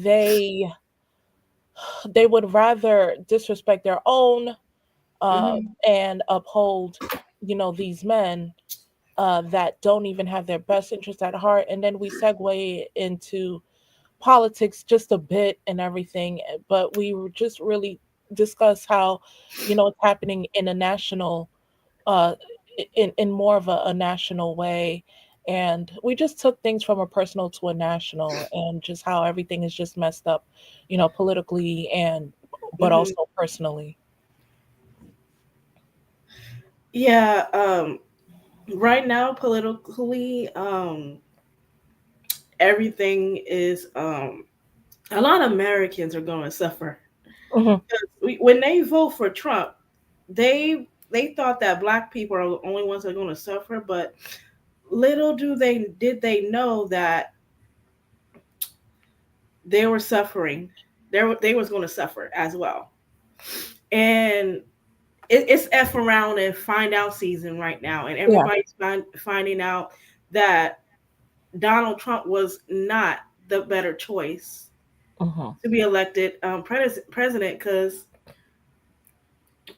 they would rather disrespect their own Mhm. and uphold, these men that don't even have their best interest at heart. And then we segue into politics just a bit and everything, but we were just really discuss how, it's happening in a national, uh, in more of a national way. And we just took things from a personal to a national, and just how everything is just messed up, politically and but Mhm. also personally. Yeah. Right now, politically, everything is a lot of Americans are going to suffer. Hmm. When they vote for Trump, they thought that black people are the only ones that are going to suffer, but little did they know that they were suffering. They was going to suffer as well. And it's F around and find out season right now, and Yeah. everybody's finding out that Donald Trump was not the better choice Hmm. to be elected president, because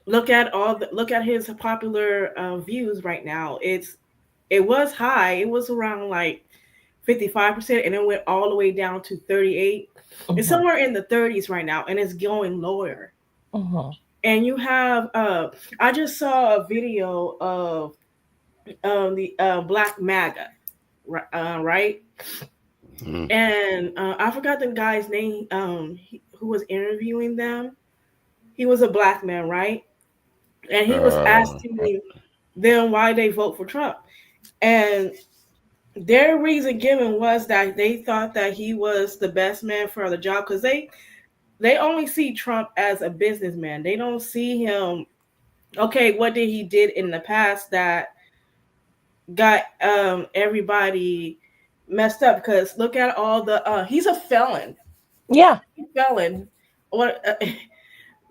look at his popular views right now. It was high. It was around like 55%, and it went all the way down to 38. It's Hmm. somewhere in the 30s right now, and it's going lower. Hmm. And you have I just saw a video of the Black MAGA, right? Mm. And I forgot the guy's name who was interviewing them. He was a black man, right? And he was Uh, asking them why they vote for Trump. And their reason given was that they thought that he was the best man for the job, because they only see Trump as a businessman. They don't see him. Okay, what did he did in the past that got everybody messed up? Because look at all the he's a felon. Yeah. Felon. What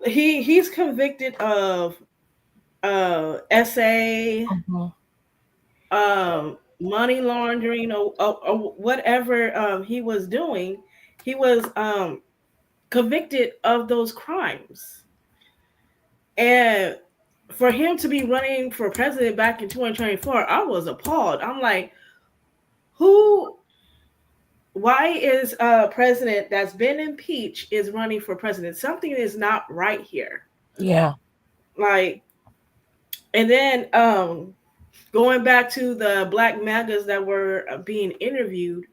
he's convicted of SA, Hmm. money laundering, or whatever he was doing. He was convicted of those crimes. And for him to be running for president back in 2024, I was appalled. I'm like, who? Why is a president that's been impeached is running for president? Something is not right here. Yeah. Like, and then going back to the black magas that were being interviewed,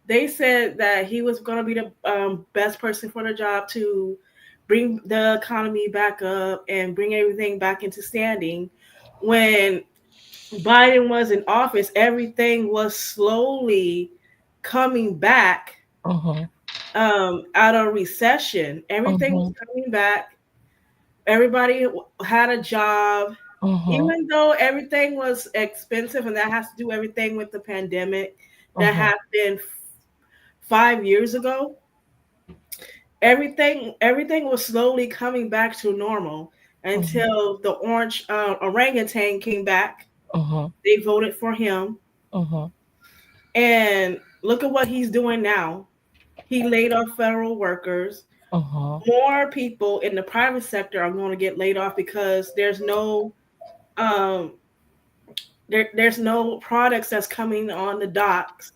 they said that he was going to be the best person for the job to bring the economy back up and bring everything back into standing. When Biden was in office, everything was slowly coming back Hmm. out of recession. Everything was Hmm. coming back. Everybody had a job, Hmm. even though everything was expensive, and that has to do everything with the pandemic that Hmm. happened 5 years ago. Everything was slowly coming back to normal Hmm. until the orange orangutan came back. Hmm. They voted for him, Hmm. and look at what he's doing now. He laid off federal workers. Hmm. More people in the private sector are going to get laid off because um, there's no products that's coming on the docks.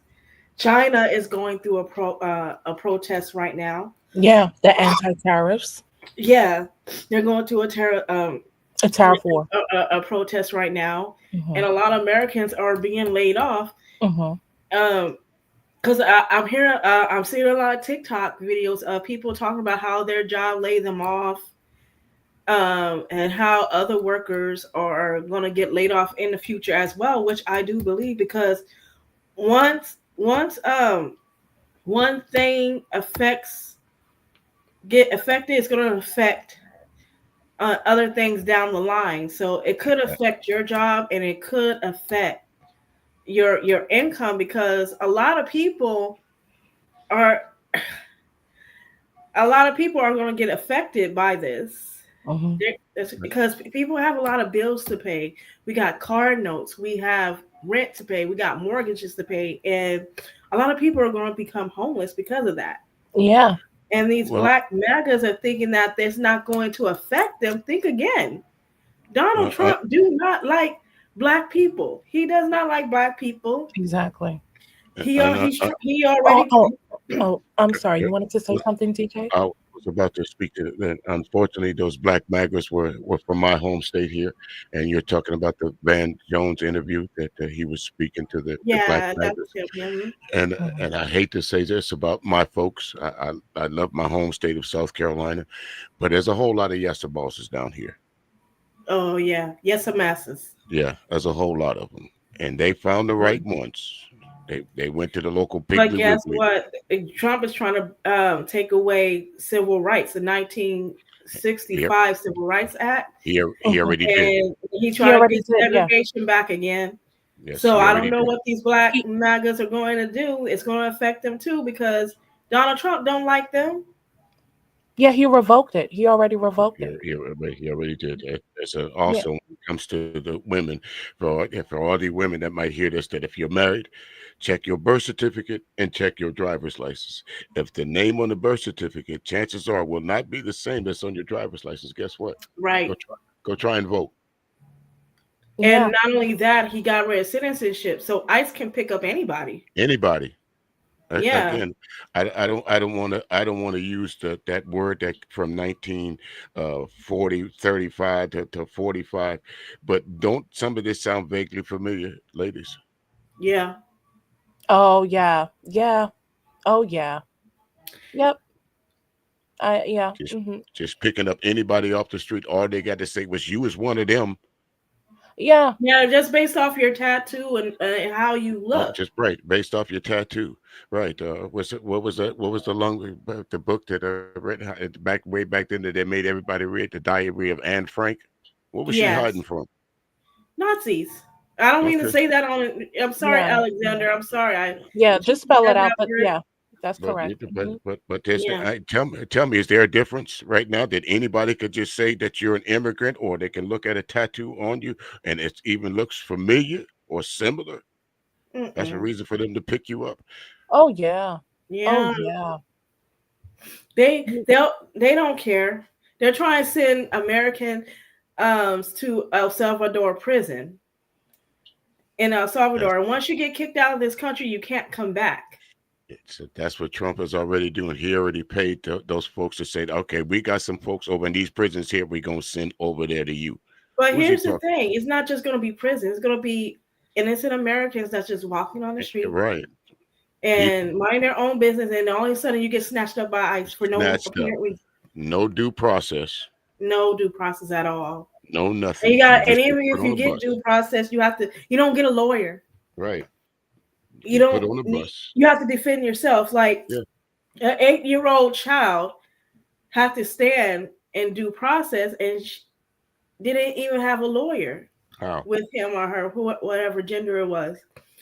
China is going through a protest right now. Yeah. The anti-tariffs, Yeah, they're going through a tariff war. a protest right now, Hmm. and a lot of Americans are being laid off. Hmm. Um, because I'm hearing, I'm seeing a lot of TikTok videos of people talking about how their job laid them off, and how other workers are going to get laid off in the future as well, which I do believe, because once one thing get affected, it's going to affect other things down the line. So it could affect your job, and it could affect your income, because are a lot of people are going to get affected by this. Hmm. It's because people have a lot of bills to pay. We got car notes, we have rent to pay, we got mortgages to pay, and a lot of people are going to become homeless because of that. Yeah, And these Well, black MAGAs are thinking that it's not going to affect them. Think again. Donald uh, Trump do not like black people. He does not like black people. exactly. and He Oh, already oh, oh, I'm sorry. uh, You wanted to say something, DJ? I was about to speak to that. Unfortunately, those black maggers were from my home state here, and you're talking about the Van Jones interview that he was speaking to the black yeah, that's maggers. him. Yeah. Mhm. And I hate to say this about my folks. I love my home state of South Carolina, but there's a whole lot of yes bosses down here. Oh yeah, yes, a masses. Yeah, there's a whole lot of them, and they found the right ones. They went to the local But Piggly guess Wiggly. what? Trump is trying to take away civil rights, the He 1965 Civil Rights Act, he Mhm. already did. and he He trying to already get did. Yeah. segregation back again. Yes, So he I don't already know did. what these black He MAGAs are going to do. It's going to affect them too because Donald Trump don't like them. yeah, he revoked it. He already revoked it. He already did. It's Yeah. also when it comes to the women, for all the women that might hear this, that if you're married, check your birth certificate and check your driver's license. If the name on the birth certificate, chances are, will not be the same that's on your driver's license, guess what? Right. Go try. Go try and vote. And Yeah. not only that, he got rid of citizenship. So ICE can pick up anybody. Anybody. Yeah. Again, I don't want to use that word that from 1940 35 to 45, but don't some of this sound vaguely familiar, ladies? Yeah. Oh yeah. Yeah. Oh yeah. Yep. I yeah. Just Mhm. just picking up anybody off the street, all they got to say was you was one of them. Yeah. Yeah, just based off your tattoo and how you Oh, look. just right, based off your tattoo, right? Was it what was that? What was the long the book that read back way back then that they made everybody read, the Diary of Anne Frank? What was she Yes. hiding from? Nazis. I don't mean to Okay. say that on. I'm sorry, Yeah. Alexander. I'm sorry. I Yeah. keep Just spell it saying out. that But word. yeah, that's But correct. Hmm. there's Yeah. tell me, is there a difference right now that anybody could just say that you're an immigrant, or they can look at a tattoo on you and it even looks familiar or similar? That's a Mm-mm. reason for them to pick you up. Oh yeah. Oh Yeah. yeah. They don't care. They're trying to send American to El Salvador prison in El That's Salvador. And once you get kicked out of this country, you can't come back. that's what Trump is already doing. He already paid those folks to say, okay, we got some folks over in these prisons here. We're gonna send over there to you. But Who's he here's the talking? thing: it's not just going to be prison. It's going to be innocent Americans that's just walking on the street Right. People and mind their own business, and all of a sudden you get snatched up by ICE for no snatched up. apparent reason, No due process. no due process at all. No And nothing. you got, You and just get even put if on you a get bus. due process, you don't get a lawyer. Right. You Get don't. put on a bus. You have to defend yourself. Like Yeah. an 8-year-old child have to stand in due process, and didn't even have a lawyer How? with him or her, whatever gender it was.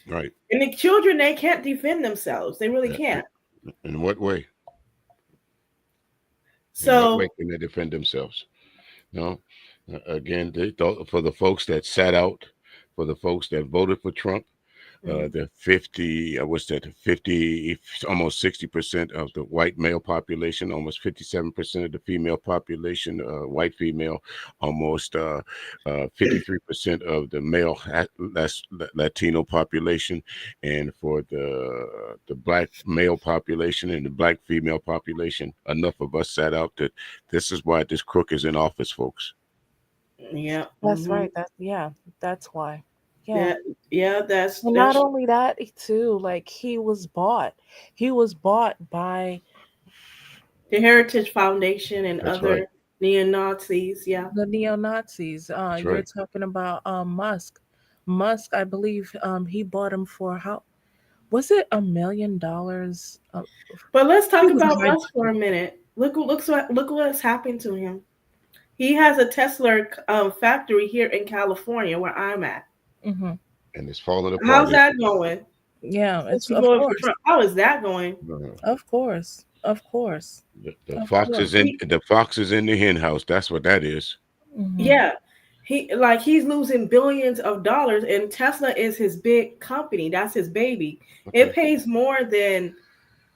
Right. And the children, they can't defend themselves. They really Uh, can't. In what way? In what So way can they defend themselves? No. Again, for the folks that sat out, for the folks that voted for Trump, mhm. the 50, what's that, 50, almost 60% of the white male population, almost 57% of the female population, white female, almost 53% of the male Latino population, and for the black male population and the black female population, enough of us sat out that this is why this crook is in office, folks. Yeah. That's Hmm. right. Yeah. That's why. Yeah. That yeah, And not that's only that, too, like he was bought. He was bought by the Heritage Foundation and That's right. other neo Nazis. Yeah. the neo Nazis. That's You're right. talking about Musk. Musk, I believe, he bought him for how was it $1 million? But let's He talk was about high. Musk for a minute. Look what's happened to him. He has a Tesla factory here in California where I'm at. Hmm. And it's falling apart, How's isn't that it? going? Yeah, Since it's you of voted for course, Trump, how is that going? of course, of course, The of fox course. is in the fox is in the hen house. That's what that is. Hmm. Yeah. He's losing billions of dollars, and Tesla is his big company. That's his baby. It Okay. pays more than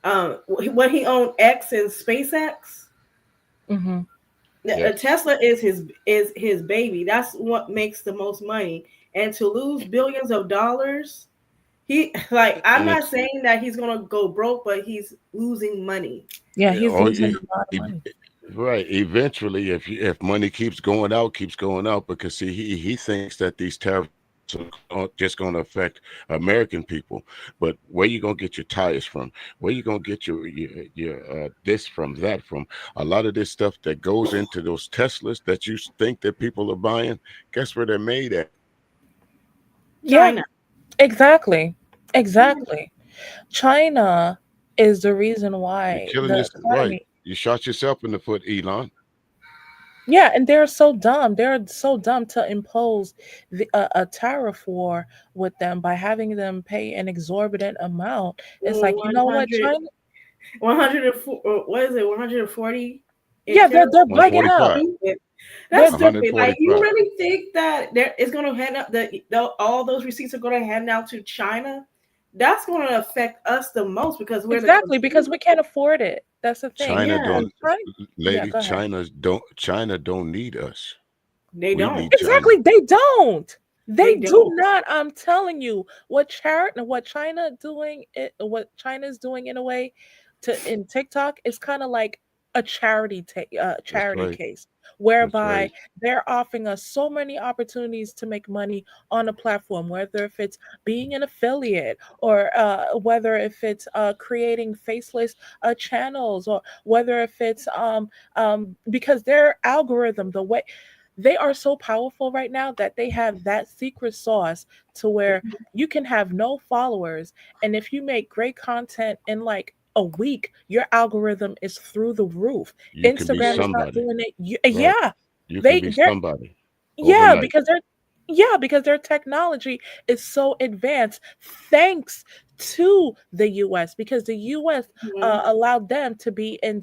When he owned X and SpaceX, Mm-hmm. Yes. Tesla is his baby. That's what makes the most money. And to lose billions of dollars, he like I'm And not it's saying that he's gonna go broke, but he's losing money. Yeah, he's oh, losing a lot of money. right. Eventually, if money keeps going out, because see, he thinks that these tariffs are just going to affect American people, but where you gonna get your tires from? Where you gonna get your this from, that from? A lot of this stuff that goes into those Teslas that you think that people are buying, guess where they're made at? Yeah, China. exactly. China. Exactly. China is the reason You're why killing the this, right? economy. You shot yourself in the foot, Elon. Yeah, and they're so dumb. They're so dumb to impose a tariff war with them by having them pay an exorbitant amount. It's like, you know what, 100, China? 104, what is it? 140 in Yeah, tariff. they're That's breaking out. 145. stupid. They're That's they're stupid. Like, you 145. really think that there is going to hand out all those receipts are going to hand out to China? That's going to affect us the most because we're the exactly because consumer. we can't afford it. That's the thing. China Yeah, And don't, China, yeah, lady. go ahead. China don't need us. they We don't. need China. Exactly, they don't. They They do don't. not. I'm telling you, what China doing, what China is doing in a way, to in TikTok is kind of like a That's charity right. case, That's whereby right. they're offering us so many opportunities to make money on a platform, whether if it's being an affiliate or whether if it's creating faceless channels or whether if it's because their algorithm, the way they are so powerful right now that they have that secret sauce to where you can have no followers, and if you make great content in like a week, your algorithm is through the roof. You can be Instagram is not somebody, doing it. right? Yeah, You can be they're somebody yeah, overnight. because their technology is so advanced thanks to the US, because the US Mhm. allowed them to be in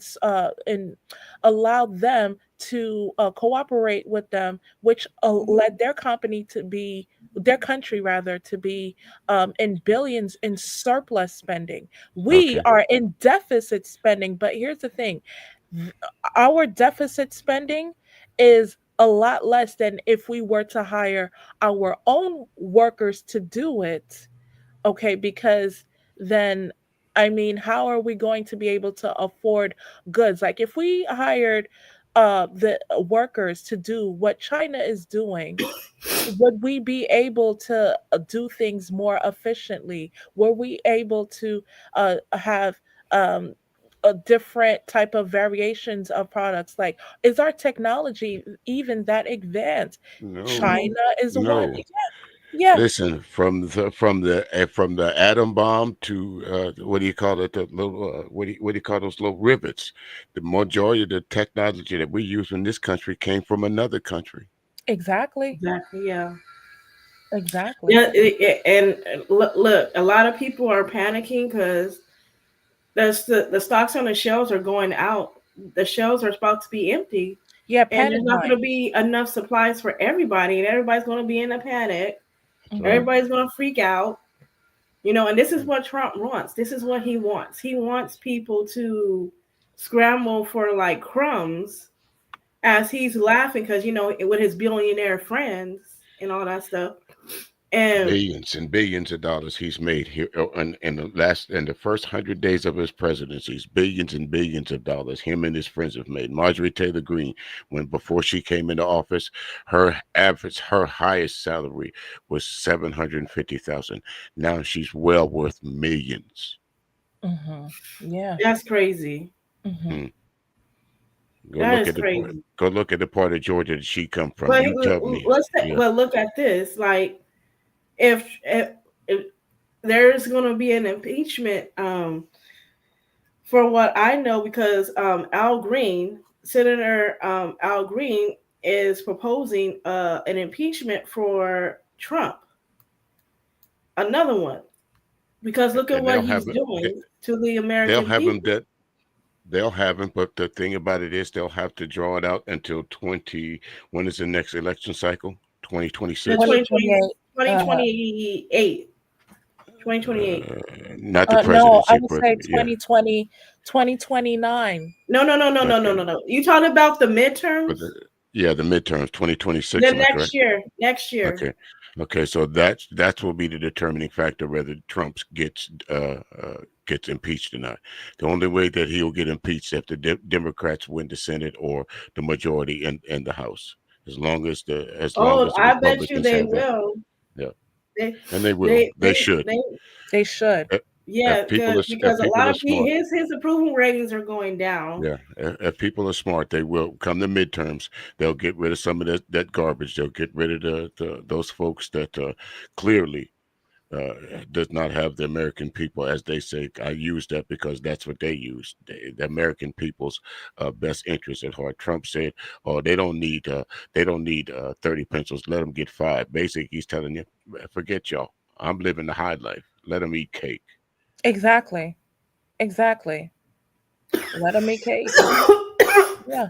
allowed them to cooperate with them, which led their company to be their country rather to be in billions in surplus spending. We Okay. are in deficit spending, but here's the thing: th- our deficit spending is a lot less than if we were to hire our own workers to do it. Okay, because then, I mean, how are we going to be able to afford goods? Like if we hired the workers to do what China is doing, would we be able to do things more efficiently? Were we able to have a different type of variations of products? Like, is our technology even that advanced? No, Mhm. China is one. no. Yeah, Listen, from the atom bomb to what do you call it? The little what do you call those little rivets? The majority of the technology that we use in this country came from another country. exactly, Exactly. Yeah. exactly. Yeah. And look, a lot of people are panicking because the stocks on the shelves are going out. The shelves are about to be empty, Yeah, and panic there's not going buying. to be enough supplies for everybody, and everybody's going to be in a panic. Hmm. Right. Everybody's going to freak out. And this is what Trump wants. This is what he wants. He wants people to scramble for like crumbs as he's laughing because with his billionaire friends and all that stuff. And Billions and billions of dollars he's made here in the first 100 days of his presidency. Billions and billions of dollars him and his friends have made. Marjorie Taylor Greene, when before she came into office, her highest salary was 750,000. Now she's well worth millions. Hmm. Yeah. that's crazy. Hmm. Hmm. That is crazy. Go look at the part of Georgia that she come from. But You tell me. let's say, Yeah. well, look at this. Like, if there's going to be an impeachment, for what I know, because Al Green, Senator Al Green, is proposing an impeachment for Trump, another one, because look at And what he's doing to the they'll American have him people. that they'll have him, but the thing about it is they'll have to draw it out until 20. When is the next election cycle? The 2026. 2020 2028. 2028. 2028. Not the No, I presidency, would but say yeah, 2020, 2029. No, no, no, no, no, no, okay. no, no. You talking about the But midterms? yeah, the midterms, 2026. The Am I correct? next year. Next year. Okay. Okay, so that will be the determining factor whether Trump gets impeached or not. The only way that he'll get impeached if the Democrats win the Senate or the majority in the House. As long Oh, as the I bet you Republicans they have that, will. yeah, They, and they will. They should. they. They should. If, Yeah, if because a people lot are of smart, his approval ratings are going down. yeah, if people are smart, they will come the midterms. They'll get rid of some of that garbage. They'll get rid of those folks that clearly does not have the American people, as they say. I use that because that's what they use, the American people's best interest at heart. Trump said, "Oh, they don't need 30 pencils. Let them get five." Basically, he's telling you, forget y'all. I'm living the high life. Let them eat cake. Exactly. Exactly. Let them make cake. Yeah.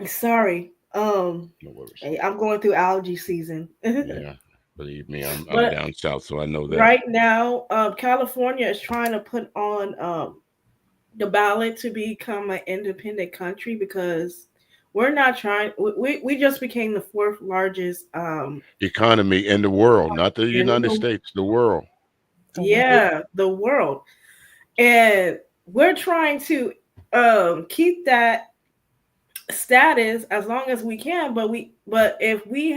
Sorry. No worries. Hey, I'm going through allergy season. Yeah, believe me, I'm But down south, so I know that. right now, California is trying to put on the ballot to become an independent country because we're not trying. We just became the fourth largest Economy in the world, not the in United the, States, the world. The world. yeah, the world, and we're trying to keep that status as long as we can. But if we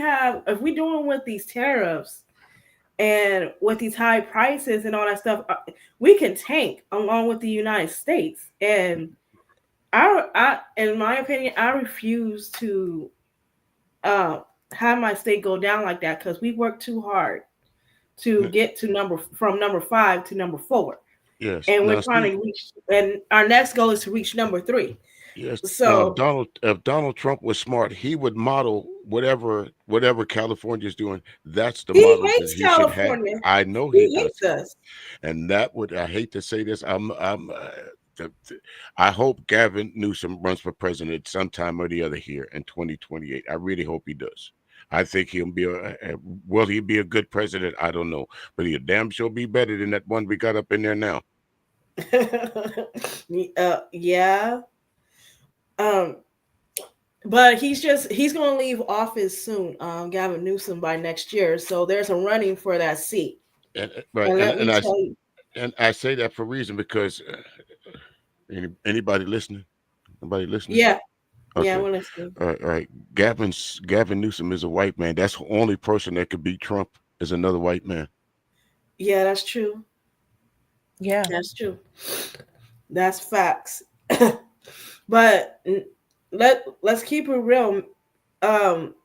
doing with these tariffs and with these high prices and all that stuff, we can tank along with the United States. And in my opinion, I refuse to uh, have my state go down like that because we work too hard to get to number 5 to number 4, Yes. and we're Now, trying see, to reach. And our next goal is to reach number 3. yes. Now, So If Donald Trump was smart, he would model whatever California is doing. That's the he model that hates he should have. California. I know he He does, hates us. and that would. I hate to say this. I hope Gavin Newsom runs for president sometime or the other here in 2028. I really hope he does. I think he'll be will he be a good president? I don't know, but he'll damn sure be better than that one we got up in there now. Yeah. Um, but he's gonna leave office soon, Gavin Newsom by next year. So there's a running for that seat. Right, And let me tell you, and I say that for a reason because anybody listening? Nobody listening? yeah, yeah, Okay. we're listening. All right. Gavin Newsom is a white man. That's the only person that could beat Trump is another white man. Yeah, that's true. Yeah. That's true. That's facts. But let's keep it real. Um,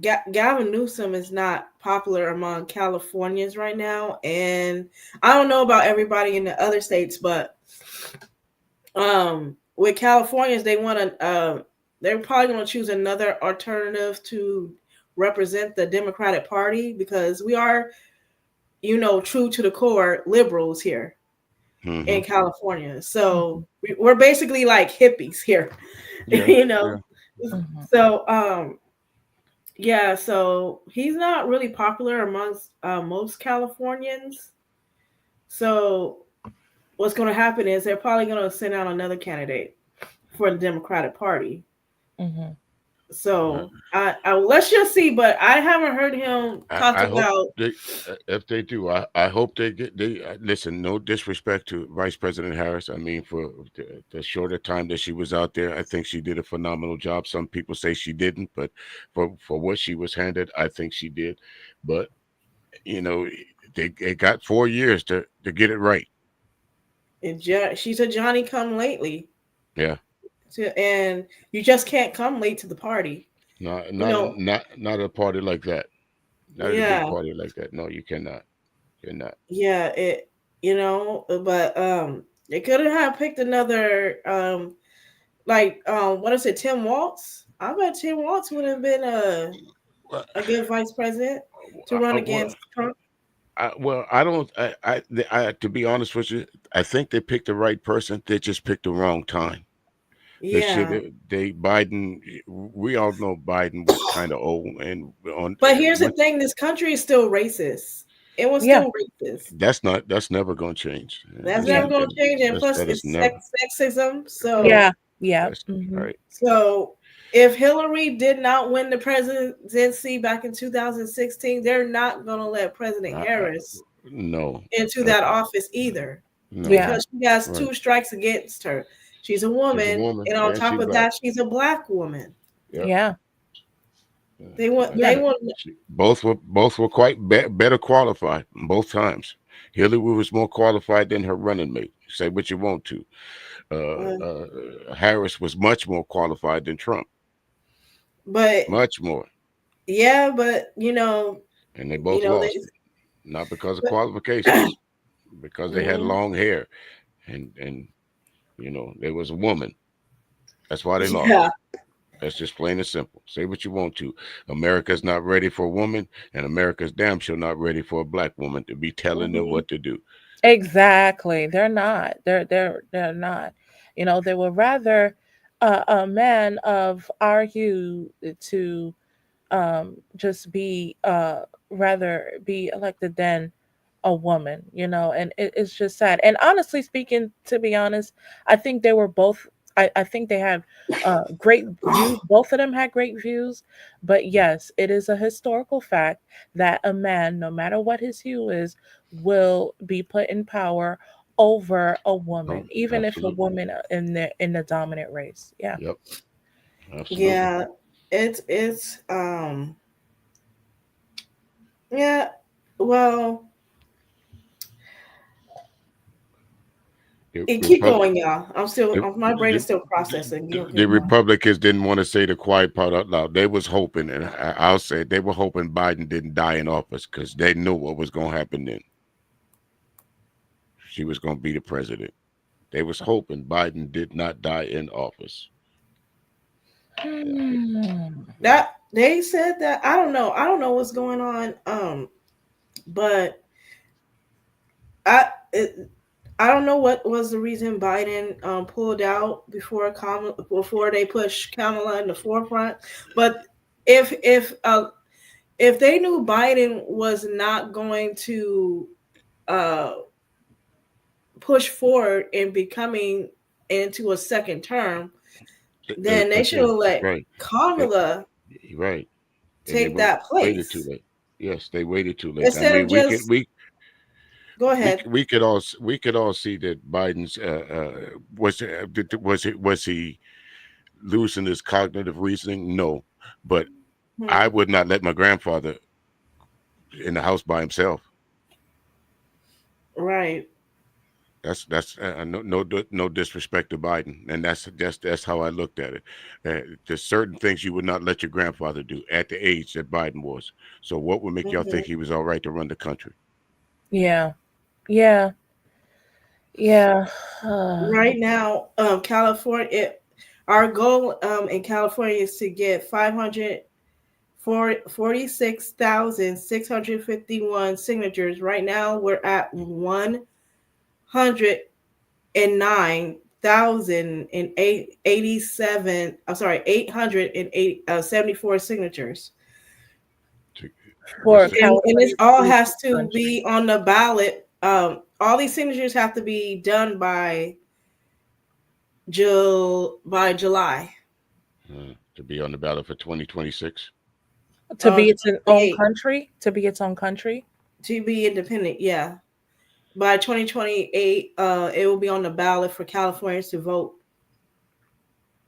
Gavin Newsom is not popular among Californians right now, and I don't know about everybody in the other states, but with Californians, they're probably going to choose another alternative to represent the Democratic Party because we are, true to the core liberals here Hmm. in California. Mhm. So we're basically like hippies here, Yeah. you know. Yeah. Mhm. So yeah, so he's not really popular amongst most Californians. So what's going to happen is they're probably going to send out another candidate for the Democratic Party. Mhm. So I let's just see, but I haven't heard him talk I hope about. they if they do, I hope they listen. No disrespect to Vice President Harris. I mean, for the shorter time that she was out there, I think she did a phenomenal job. Some people say she didn't, but for what she was handed, I think she did. But you know, they got 4 years to get it right. She's a Johnny come lately, Yeah, and you just can't come late to the party. not You not know, not at a party like that. Not at a big yeah, party like that. No, you cannot. You're not. yeah, but they could have picked another like what is it, Tim Waltz? I bet Tim Waltz would have been Well, a good vice president to run well, against Trump. I don't. To be honest with you, I think they picked the right person. They just picked the wrong time. They should. Yeah, They Biden. We all know Biden was kind of old, and on but here's the once thing: this country is still racist. It was Yeah. still racist. That's never going to change. That's Yeah. never going to change. And plus, That is it's never. sexism. Right. Yeah. Yeah. That's Hmm. right. So if Hillary did not win the presidency back in 2016, they're not going to let President I, Harris no. into Uh, that office either, no. Yeah. because she has Right. two strikes against her. She's a She's a woman, woman and on and top she's of black. that, she's a black woman. Yep. Yeah. Yeah. They want That's Yeah. they right. want Both were quite better qualified both times. Hillary was more qualified than her running mate. Say what you want to. uh, Harris was much more qualified than Trump. but Much more. yeah, but And they both they lost. Not because of but qualifications, because they had mhm. long hair and there was a woman. That's why they Yeah. lost. That's just plain and simple. Say what you want to. America's not ready for a woman, and America's damn sure not ready for a black woman to be telling them Mhm. what to do. Exactly. They're not. They're not. They would rather a man of our hue to just be rather be elected than a woman, and it's just sad. And honestly speaking, to be honest, I think they were both. I think they had great views. Both of them had great views, but yes, it is a historical fact that a man, no matter what his hue is, will be put in power over a woman, Oh, even if a absolutely. woman in the dominant race. Yeah. Yep, absolutely. Yeah, it's yeah. Well, The keep Republic, going, y'all. the, My brain is still processing. You the keep going. Republicans didn't want to say the quiet part out loud. They was hoping, and I'll say they were hoping Biden didn't die in office because they knew what was going to happen then. She was going to be the president. They was hoping Biden did not die in office. Yeah, Hmm. yeah. That they said that. I don't know. I don't know what's going on. But I it, I don't know what was the reason Biden pulled out before they pushed Kamala in the forefront. But if if uh, if they knew Biden was not going to uh, push forward in becoming into a second term, then they That's should have it. let Right. They, Kamala right. And they take that waited too place late. Yes, they waited too late. I instead of mean, just go ahead. we could all see that Biden's was he losing his cognitive reasoning? No, but I Hmm. would not let my grandfather in the house by himself. Right. That's no disrespect to Biden, and that's how I looked at it. There's certain things you would not let your grandfather do at the age that Biden was. So what would make y'all Hmm. think he was all right to run the country? Yeah. Yeah. Yeah. Right now, our goal in California is to get 546,651 signatures. Right now, we're at 109,087. I'm sorry, 874 signatures, To, For what's the, and this California to all be has a to country. be on the ballot. All these signatures have to be done by July. to be on the ballot for 2026? To be its own 2028 country. To be its own country. to be independent. Yeah, by 2028, it will be on the ballot for Californians to vote.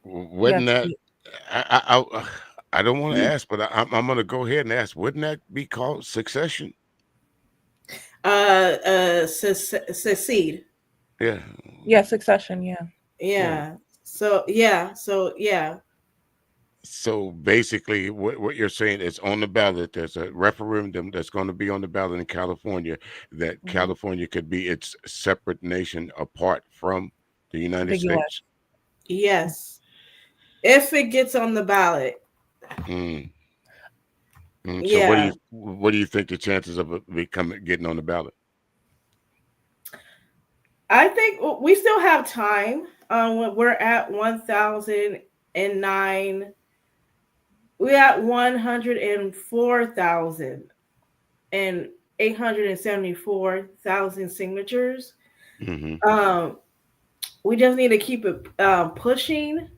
Yeah. Wouldn't that? I don't want to ask, but I'm going to go ahead and ask. Wouldn't that be called succession? Secede. Yeah, Yeah. Succession. Yeah. yeah. So yeah. So basically, what you're saying is on the ballot. There's a referendum that's going to be on the ballot in California that Mhm. California could be its separate nation apart from the United The U.S. States. Yes, if it gets on the ballot. Mm, so Yeah, what do you think the chances of it becoming getting on the ballot? I think we still have time. We're at 1,009. We're at 104,000 and 874,000 signatures. Hmm. Um, we just need to keep it pushing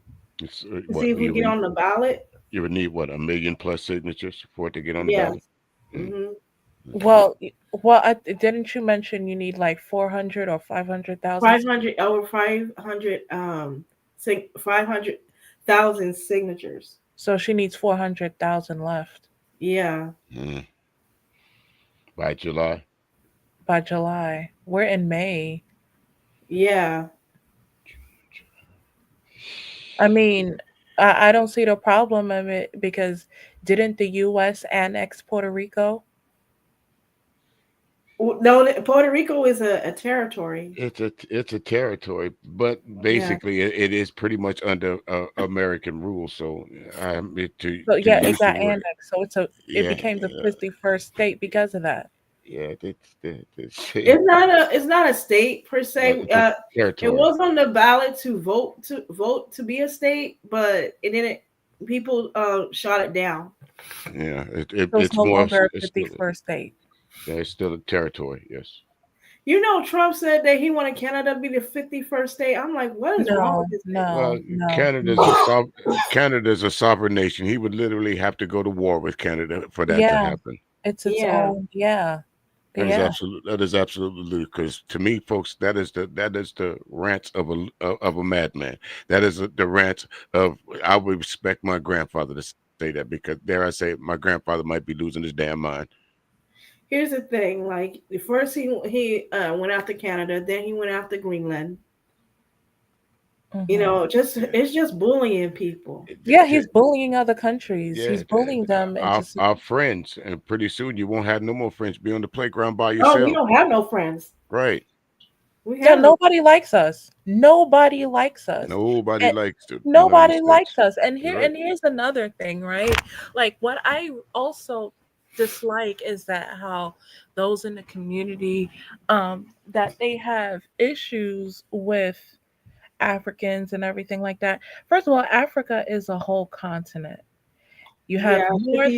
It's to see what if we get on the ballot. you would need what, a million plus signatures for it to get on the Yes. ballot. Mm, Hmm. okay. Didn't you mention you need like 400 or 500,000? 500 over 500 500,000 signatures. So she needs 400,000 left Yeah. Mm. By July. by July. We're in May. Yeah. I mean, I don't see the problem of it because didn't the US annex Puerto Rico? No, Puerto Rico is a territory. It's a territory, but Yeah. basically it is pretty much under American rule. So So to yeah, it use the got word, annexed. So it yeah, became the 51st state because of that. yeah, It's not a state per se. it's a It territory. was on the ballot to vote to be a state, but it didn't. People shot it down. Yeah, So it's it's no more. longer a It's still 51st state. yeah, it's still a territory. Yes. You know, Trump said that he wanted Canada to be the 51st state. I'm like, what is wrong with No, this man? no, Well, no, no. Canada's a sovereign nation. He would literally have to go to war with Canada for that to Yeah, happen. it's its Yeah. own. Yeah, That is yeah. absolute. That is absolutely ludicrous to me, folks. That is the rant of a madman. That is the rant of. I would respect my grandfather to say that because dare I say, my grandfather might be losing his damn mind. Here's the thing. Like, first he went after Canada, then he went after Greenland. Hmm. Just Yeah. it's just bullying people. Yeah, he's bullying other countries. Yeah, He's bullying them into. our friends, and pretty soon you won't have no more friends. Be on the playground by Oh, we yourself, don't have no friends. right? We Yeah, have no. nobody likes us. Nobody likes us. Nobody And likes the United nobody likes States. us. And You're right. here's another thing, right? Like what I also dislike is that how those in the community that they have issues with Africans and everything like that. First of all, Africa is a whole continent. You have Yeah, north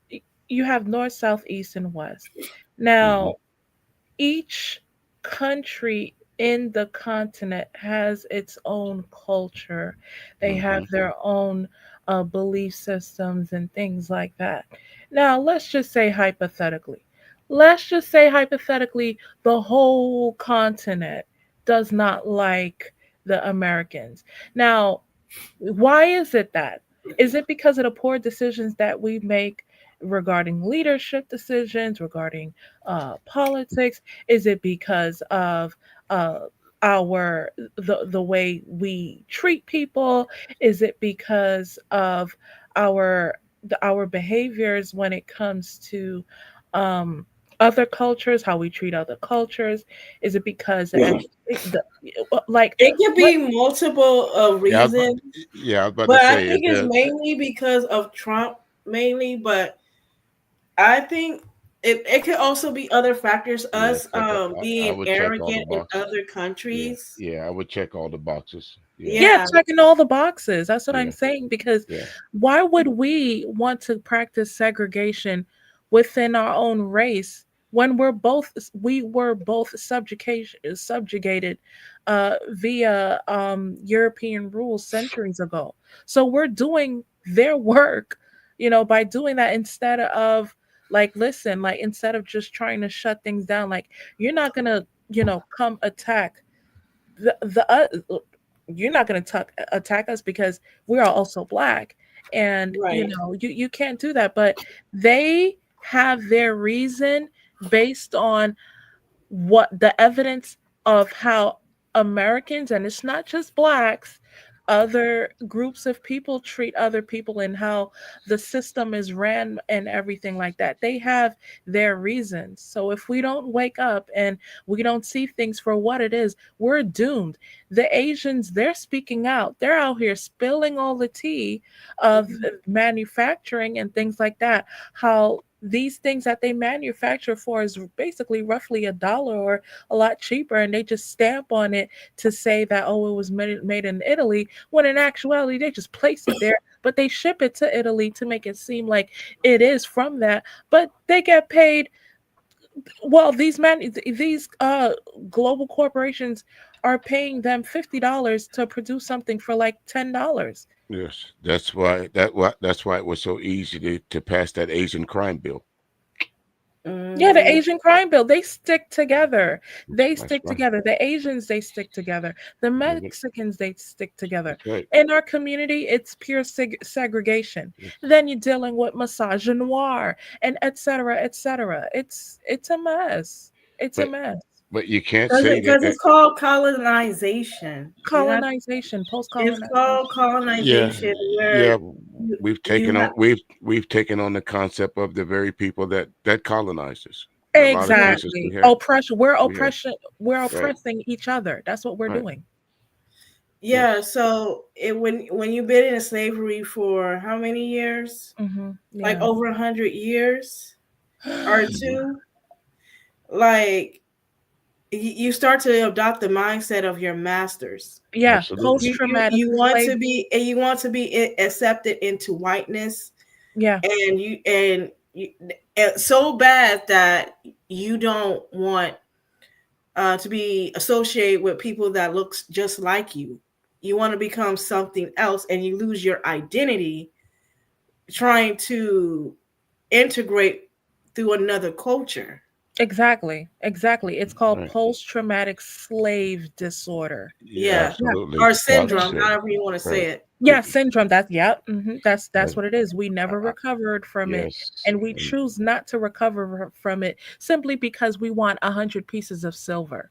50. you have north, south, east and west. Hmm. Now, each country in the continent has its own culture. They have Hmm. their own belief systems and things like that. Now, let's just say hypothetically, the whole continent does not like the Americans. Now, why is it that? Is it because of the poor decisions that we make regarding leadership decisions, regarding politics? Is it because of uh, the way we treat people? Is it because of our behaviors when it comes to um, other cultures, how we treat other cultures? Is it because like It could what? be multiple Yeah, reasons, yeah. I was about to but I say, think it's mainly because of Trump, mainly. But I think it could also be other factors. yeah. Us I being would check all the arrogant in boxes. other Yeah, countries. yeah. I would check all the boxes. Yeah, Yeah, Yeah. checking all the boxes. That's what I'm yeah, saying. Because yeah. why would we want to practice segregation within our own race when we were both subjugated via European rules centuries ago? So we're doing their work, by doing that instead of like listen, like instead of just trying to shut things down. Like you're not gonna, come attack the you're not going to attack us because we are also black, and Right. you can't do that. But they have their reason based on what the evidence of how Americans, and it's not just blacks, other groups of people treat other people and how the system is ran and everything like that. They have their reasons. So if we don't wake up and we don't see things for what it is, we're doomed. The Asians, they're speaking out. They're out here spilling all the tea of Mhm. manufacturing and things like that. How these things that they manufacture for is basically roughly $1 or a lot cheaper, and they just stamp on it to say that, oh, it was made in Italy, when in actuality they just place it there, but they ship it to Italy to make it seem like it is from that, but they get paid Well, these global corporations are paying them $50 to produce something for like $10. Yes, that's why it was so easy to pass that Asian crime bill. Yeah, the Mm-hmm. Asian crime bill, they stick together. They That's stick right. together. The Asians, they stick together. The That's right. Mexicans, they stick together. That's right. In our community, it's pure segregation. Yes. Then you're dealing with misogynoir and et cetera, et cetera. It's a mess. It's a But mess. but you can't Because say that. it's called colonization. You have Colonization, it's called post-colonization. Yeah, colonization where yeah. you We've you taken have on we've taken on the concept of the very people that colonized us. A lot of yeah cases Exactly. we have. Oppression. We're We have. oppression. We're Right. oppressing each other. That's what we're Right. doing. yeah. Yes. So when you've been in slavery for how many years? Like Yeah. over 100 years or Hmm. two, like you start to adopt the mindset of your masters. Yeah. Absolutely. Post-traumatic You want slave. to be and you want to be accepted into whiteness, Yeah. and so bad that you don't want to be associated with people that looks just like you. You want to become something else, and you lose your identity trying to integrate through another culture. Exactly. Exactly. It's called Right. post-traumatic slave disorder. Yeah, Yeah, Yeah. or absolutely. Yeah. syndrome, Toxic. however you want to say Right. it. Yeah, syndrome. That's yeah. That's Right. what it is. We I, never I, recovered from it, yes. and we choose not to recover from it simply because we want 100 pieces of silver.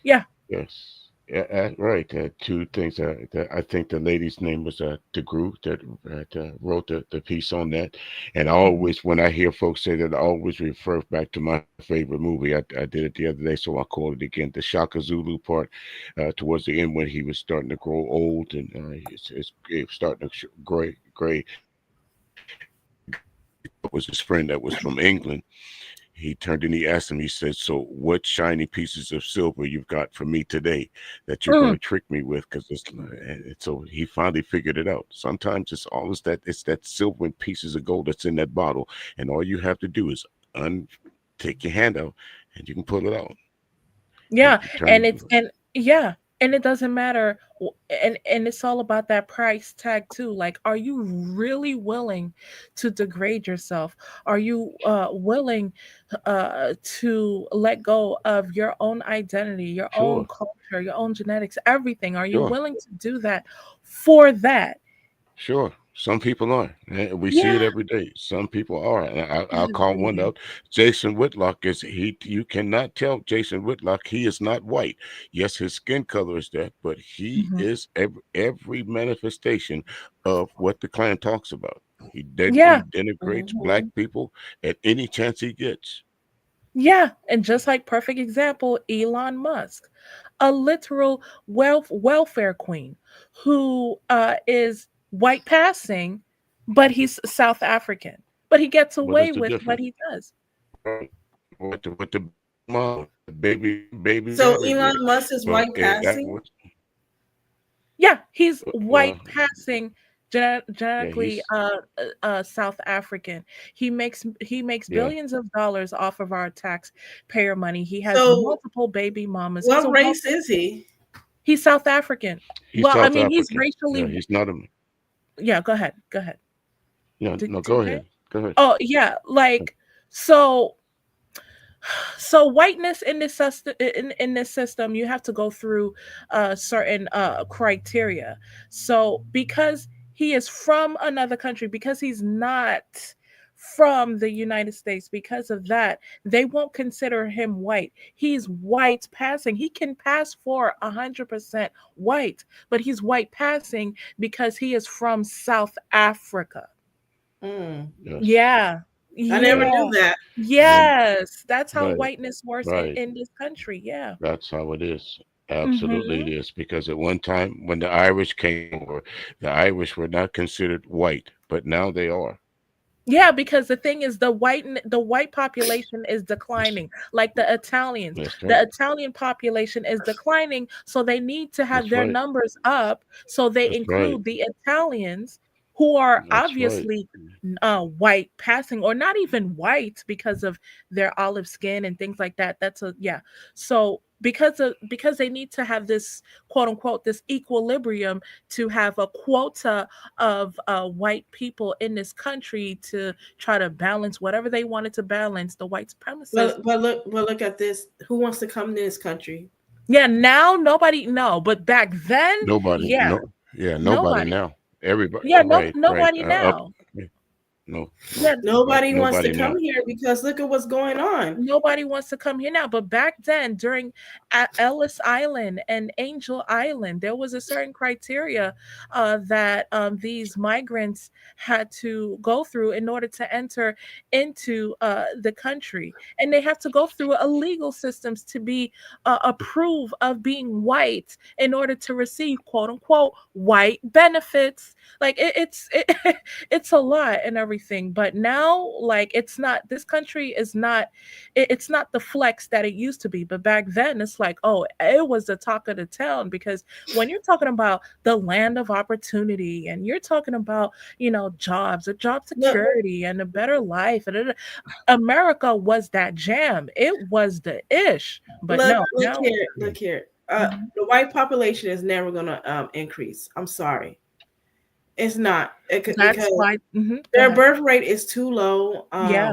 Yeah. Yes. Yeah, right. Two things. That I think the lady's name was the group that wrote the piece on that. And I Mhm. always, when I hear folks say that, I always refer back to my favorite movie. I did it the other day, so I'll call it again. The Shaka Zulu part, towards the end when he was starting to grow old and it's starting to gray. And the guy that he thought was his friend that was from England, he turned and he asked him, he said, "So what shiny pieces of silver you've got for me today that you're going to Mm, trick me with?" Because so he finally figured it out. Sometimes it's that silver and pieces of gold that's in that bottle, and all you have to do is un take your hand out and you can pull it out. And yeah, you and turn. it's and yeah, and it doesn't matter, and it's all about that price tag too. Like, are you really willing to degrade yourself? Are you willing to let go of your own identity, your own Sure, culture, your own genetics, everything? Are you sure. willing to do that for that? Sure, some people are. We see it Yeah. every day. Some people are, and I'll call Every one day. out. Jason Whitlock is he. You cannot tell Jason Whitlock he is not white. Yes, his skin color is that, but he Mhm. is every manifestation of what the Klan talks about. He Yeah. denigrates black Hmm. people at any chance he gets. Yeah, and just like perfect example, Elon Musk, a literal welfare queen who is white passing, but he's South African. But he gets What away is the with what difference? he does. Right. What the baby mama, the baby So daddy Elon with, Musk is but white that passing. was Yeah, he's well, white passing, yeah, genetically he's South African. He makes yeah. billions of dollars off of our taxpayer money. He has So multiple baby mamas. He's what a race wealthy. is he? He's South African. He's Well, I South mean, he's African. racially. Yeah, he's not a. Yeah, go ahead. Go ahead. Yeah, Did no, you go say? ahead. Go ahead. Oh, yeah. Like, so whiteness in this system, you have to go through certain criteria. So because he is from another country, because he's not from the United States, because of that, they won't consider him white. He's white passing. He can pass for 100% white, but he's white passing because he is from South Africa. Mm. Yes. Yeah. I never Yeah. knew that. And Yes, that's how right, whiteness works in right. this country. Yeah. That's how it is. Absolutely it Mhm. is. Because at one time when the Irish came over, the Irish were not considered white, but now they are. Yeah, because the thing is the white population is declining, like the Italians. That's The right. Italian population is declining, so they need to have That's their right. numbers up so they That's right. include the Italians who are That's right. obviously white passing, or not even white because of their olive skin and things like that. That's a yeah. So because they need to have this quote unquote this equilibrium to have a quota of white people in this country to try to balance whatever they wanted to balance the white supremacists. Look at this. Who wants to come to this country? Yeah, now nobody, no, but back then, Nobody, yeah, no, yeah, nobody nobody. now. Everybody, Yeah, no, right, right. nobody Up, now. yeah, no, no, Yeah, right. Nobody wants to Nobody come now. here because look at what's going on. nobody wants to come here now. But back then, during Ellis Island and Angel Island, there was a certain criteria that these migrants had to go through in order to enter into the country, and they have to go through a legal systems to be approved of being white in order to receive quote unquote white benefits. Like it's a lot and everything. But now, like, it's not, this country is not, it's not the flex that it used to be. But back then it's like, oh, it was the talk of the town, because when you're talking about the land of opportunity, and you're talking about, jobs, a job Look, security and a better life, and America was that jam, it was the ish. But no, look now here, look here. mhm, The white population is never gonna increase. I'm sorry, it's not that's because why go their ahead. birth rate is too low. Yeah,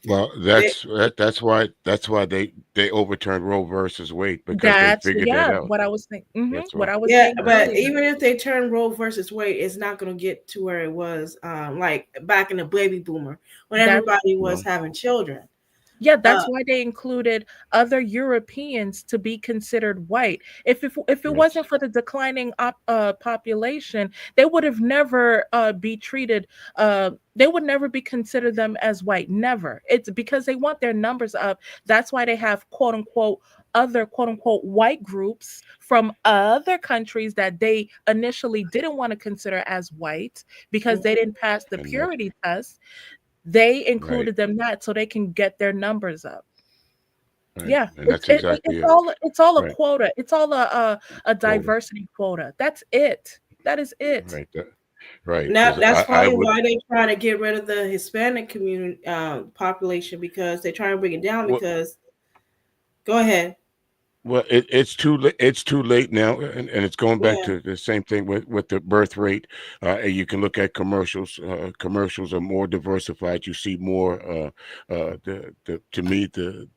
Well, They, that's why they overturned Roe versus Wade because they that's figured that yeah, out. what I was saying, That's what why. I was yeah, saying but earlier. even if they turn Roe versus Wade, it's not gonna get to where it was like back in the baby boomer when That's everybody was No, having children. Yeah, Uh, that's why they included other Europeans to be considered white. If it yes, wasn't for the declining population, they would have never be treated. They would never be considered them as white. Never. It's because they want their numbers up. That's why they have quote unquote other quote unquote white groups from other countries that they initially didn't want to consider as white because they didn't pass the and that's purity test. They right, included them that so they can get their numbers up. right, Yeah, and that's exactly it. it's all a Right, quota. It's all a quota. diversity quota. That's it. That is it. Right, right. now Because that's I probably would. why they try to get rid of the Hispanic community population because they try to bring it down. Well, Because go ahead, well, it's too late. It's too late now, and it's going back yeah, to the same thing with the birth rate. And you can look at commercials. Commercials are more diversified. You see more. The to me the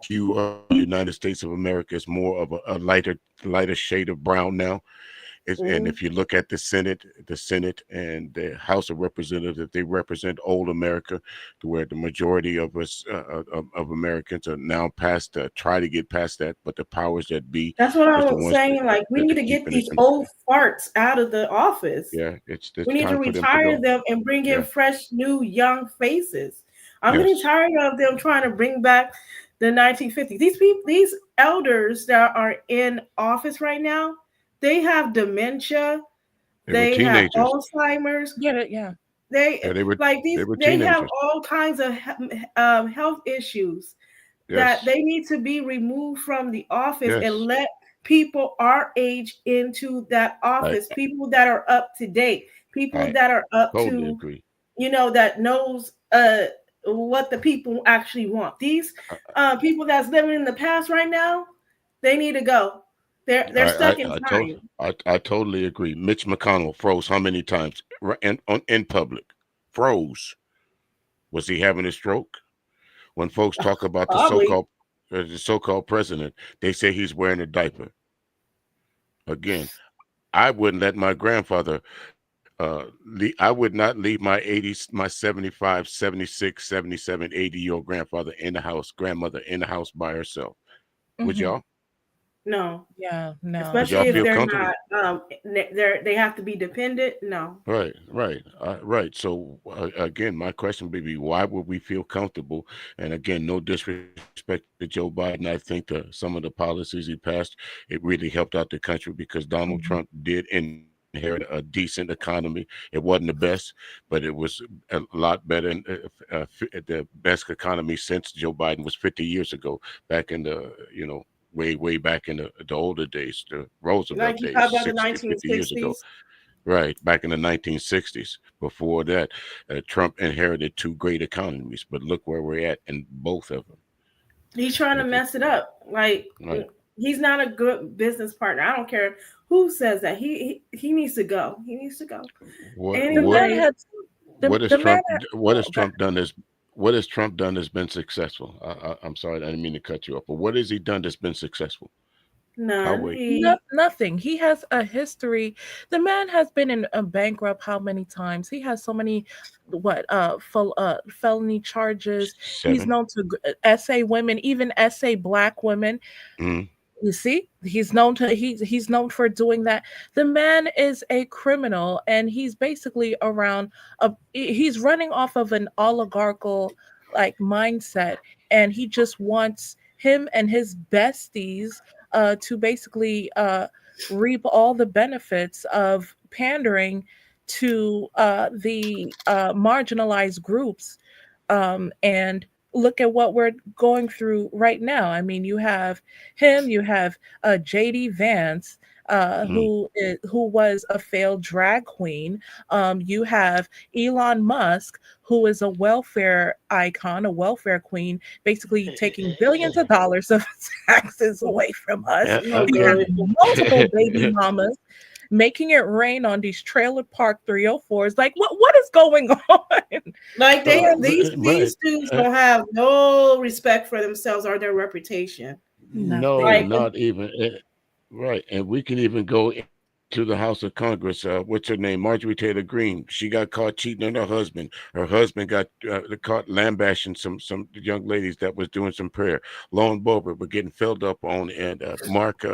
hue of the United States of America is more of a lighter shade of brown now. And hmm if you look at the Senate and the House of Representatives, they represent old America, to where the majority of us of Americans are now past try to get past that, but the powers that be that's what I is the was ones saying. Like we need that are to get keeping it. these old farts out of the office. Yeah, We it's need to time for them to retire go. them and bring in Yeah. fresh, new, young faces. I'm getting Yes. tired of them trying to bring back the 1950s. These people, these elders that are in office right now, they have dementia, They were they have teenagers. Alzheimer's, Yeah, yeah. they Yeah, like they these, were they have teenagers. all kinds of health issues that Yes. they need to be removed from the office and Yes. let people our age into that I office, people that are up to date, people I that are up totally to, agree. that knows what the people actually want. These people that's living in the past right now, they need to go. They're stuck in time. I totally agree. Mitch McConnell froze how many times in public? Froze. Was he having a stroke? When folks talk about Probably. the so-called president, they say he's wearing a diaper. Again, I wouldn't let my grandfather I would not leave my 80s, my 75, 76, 77, 80-year-old grandfather in the house, grandmother in the house by herself. Would Hmm. y'all? No, Yeah, no, Would y'all especially if feel no. they're comfortable? not they have to be dependent. No. Right, right, right. So again, my question would be, why would we feel comfortable? And again, no disrespect to Joe Biden. I think some of the policies he passed, it really helped out the country because Donald Trump Mhm. did inherit a decent economy. It wasn't the best, but it was a lot better, the best economy since Joe Biden was 50 years ago, back in the way back in the older days, the Like Roosevelt you days, talk about the 60, 50 years ago. 1960s. right, back in the 1960s. Before that, Trump inherited two great economies, but look where we're at in both of them. He's trying to Okay, mess it up. Like right. he's not a good business partner. I don't care who says that. He needs to go. He needs to go. What The what man Anyways, had what has the man Trump had, what has oh, God. Trump done that's what has Trump done that's been successful? I'm sorry, I didn't mean to cut you off, but what has he done that's been successful? I'll none. wait. No, He nothing. He has a history. The man has been in a bankrupt how many times? He has so many felony charges. He's Seven. known to essay women, even essay black women. Mm, You see, he's known for doing that. The man is a criminal, and he's basically around he's running off of an oligarchical like mindset, and he just wants him and his besties to basically reap all the benefits of pandering to the marginalized groups, and look at what we're going through right now. I mean, you have him, you have JD Vance, mm. who was a failed drag queen. You have Elon Musk, who is a welfare icon, a welfare queen, basically taking billions of dollars of taxes away from us. no He has good. multiple baby mamas, making it rain on these trailer park 304s. Like, what is going on? Like And these Right. dudes Uh, don't have no respect for themselves or their reputation. no, nothing. Like not even. Right, and we can even go to the House of Congress. What's her name? Marjorie Taylor Greene. She got caught cheating on her husband. Her husband got caught lambashing some young ladies that was doing some prayer. Lauren Boebert were getting filled up on, and Mark,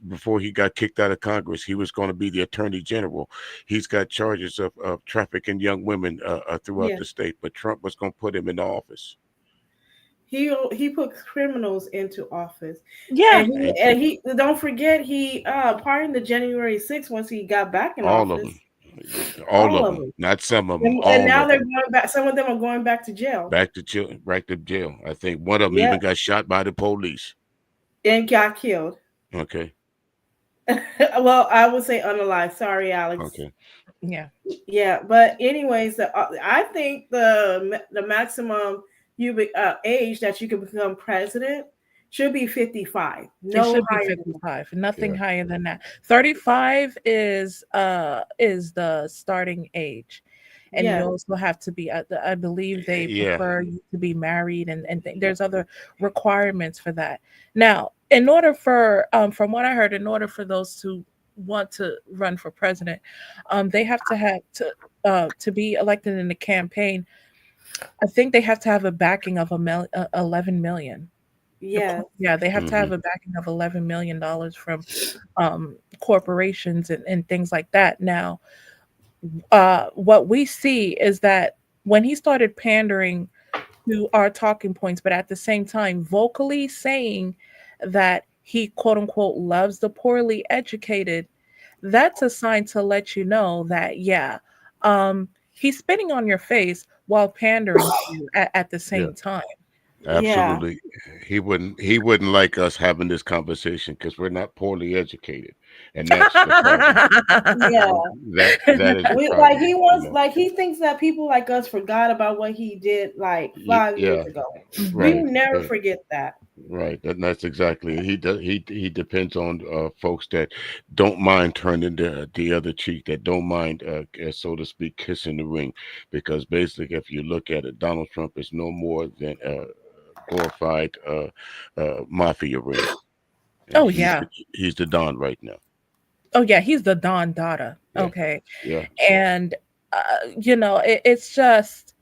before he got kicked out of Congress, he was going to be the Attorney General. He's got charges of trafficking young women throughout yeah, the state, but Trump was going to put him in office. he put criminals into office, Yeah, And and he don't forget he pardoned the January 6th once he got back in all of office. them, all All of of them, them, not some of them, and all now of they're them. going back. Some of them are going back to jail. Back to jail. I think one of them Yeah, even got shot by the police. and got killed. Okay, Well, I would say unalive. Sorry, Alex. okay. yeah. Yeah, but anyways, I think the maximum age that you can become president should be 55. It No should be higher than that. 55, nothing Yeah, higher than that. 35 is the starting age. And you Yeah, also have to be I believe they yeah. prefer you to be married, and there's other requirements for that. Now, in order for from what I heard, in order for those who want to run for president, they have to have to be elected in the campaign. I think they have to have a backing of 11 million. yeah. Yeah, they have to Hmm. have a backing of $11 million from corporations and things like that. Now, what we see is that when he started pandering to our talking points, but at the same time vocally saying that he quote unquote loves the poorly educated, that's a sign to let you know that yeah, he's spitting on your face while pandering to you at the Yeah, same time. Yeah. absolutely. He wouldn't like us having this conversation because we're not poorly educated, and that's the problem. Yeah. That is the We like problem. he You wants know. like he thinks that people like us forgot about what he did like 5 years Yeah. ago. We Mhm. Right. never Right. forget that. Right, that's exactly he does. He depends on folks that don't mind turning the other cheek, that don't mind, so to speak, kissing the ring, because basically, if you look at it, Donald Trump is no more than a glorified mafia ring, and Oh yeah. he's the don right now. Oh yeah, he's the Don Dada. Yeah, Okay. yeah, And it's just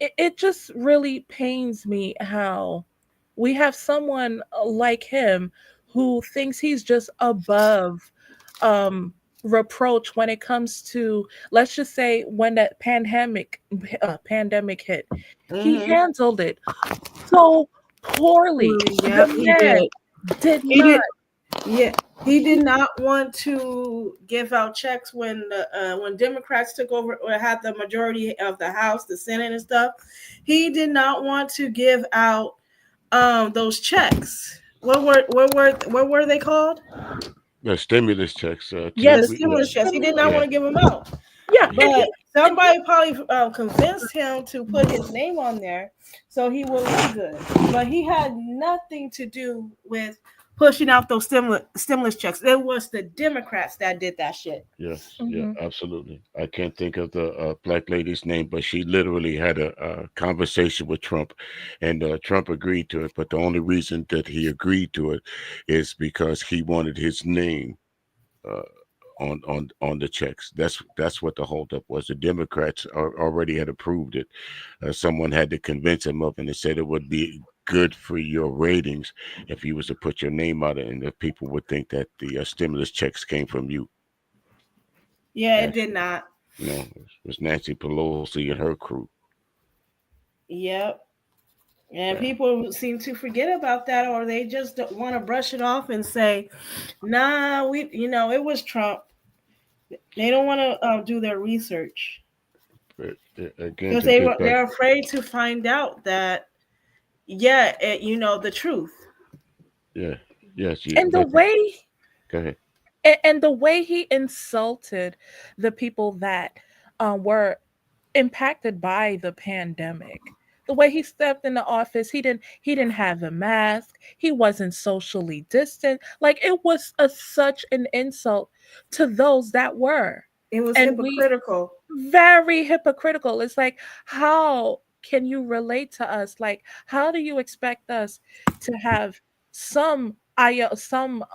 it just really pains me how we have someone like him who thinks he's just above um reproach when it comes to, let's just say, when that pandemic hit. He Hmm. handled it so poorly. The Yep, he man did. did He not. did. Yeah, he did not want to give out checks when Democrats took over or had the majority of the House, the Senate, and stuff. He did not want to give out those checks. What were they called? The stimulus checks. Yeah, The the stimulus checks. He did stimulus. not Yeah, want to give them out, Yeah, yeah, but and somebody probably convinced him to put his name on there so he would look good. But he had nothing to do with pushing out those stimulus checks. It was the Democrats that did that shit. yes, yeah, mhm. absolutely. I can't think of the black lady's name, but she literally had a conversation with Trump, and Trump agreed to it. But the only reason that he agreed to it is because he wanted his name uh, on the checks. That's what the holdup was. The Democrats already had approved it. Someone had to convince him of, it, and they said it would be good for your ratings if you was to put your name out, and the people would think that the stimulus checks came from you. Yeah, it did Actually, not. no, it was Nancy Pelosi and her crew. Yep. And Yeah, people seem to forget about that, or they just want to brush it off and say, "Nah, it was Trump." They don't want to do their research but again, because to get back, they're afraid to find out that, yeah, the truth. yeah, yes, And the but way go ahead. and the way he insulted the people that were impacted by the pandemic. The way he stepped in the office, he didn't have a mask. He wasn't socially distant. Like it was such an insult to those that were. It was And we hypocritical. very hypocritical. It's like, how can you relate to us? Like, how do you expect us to have some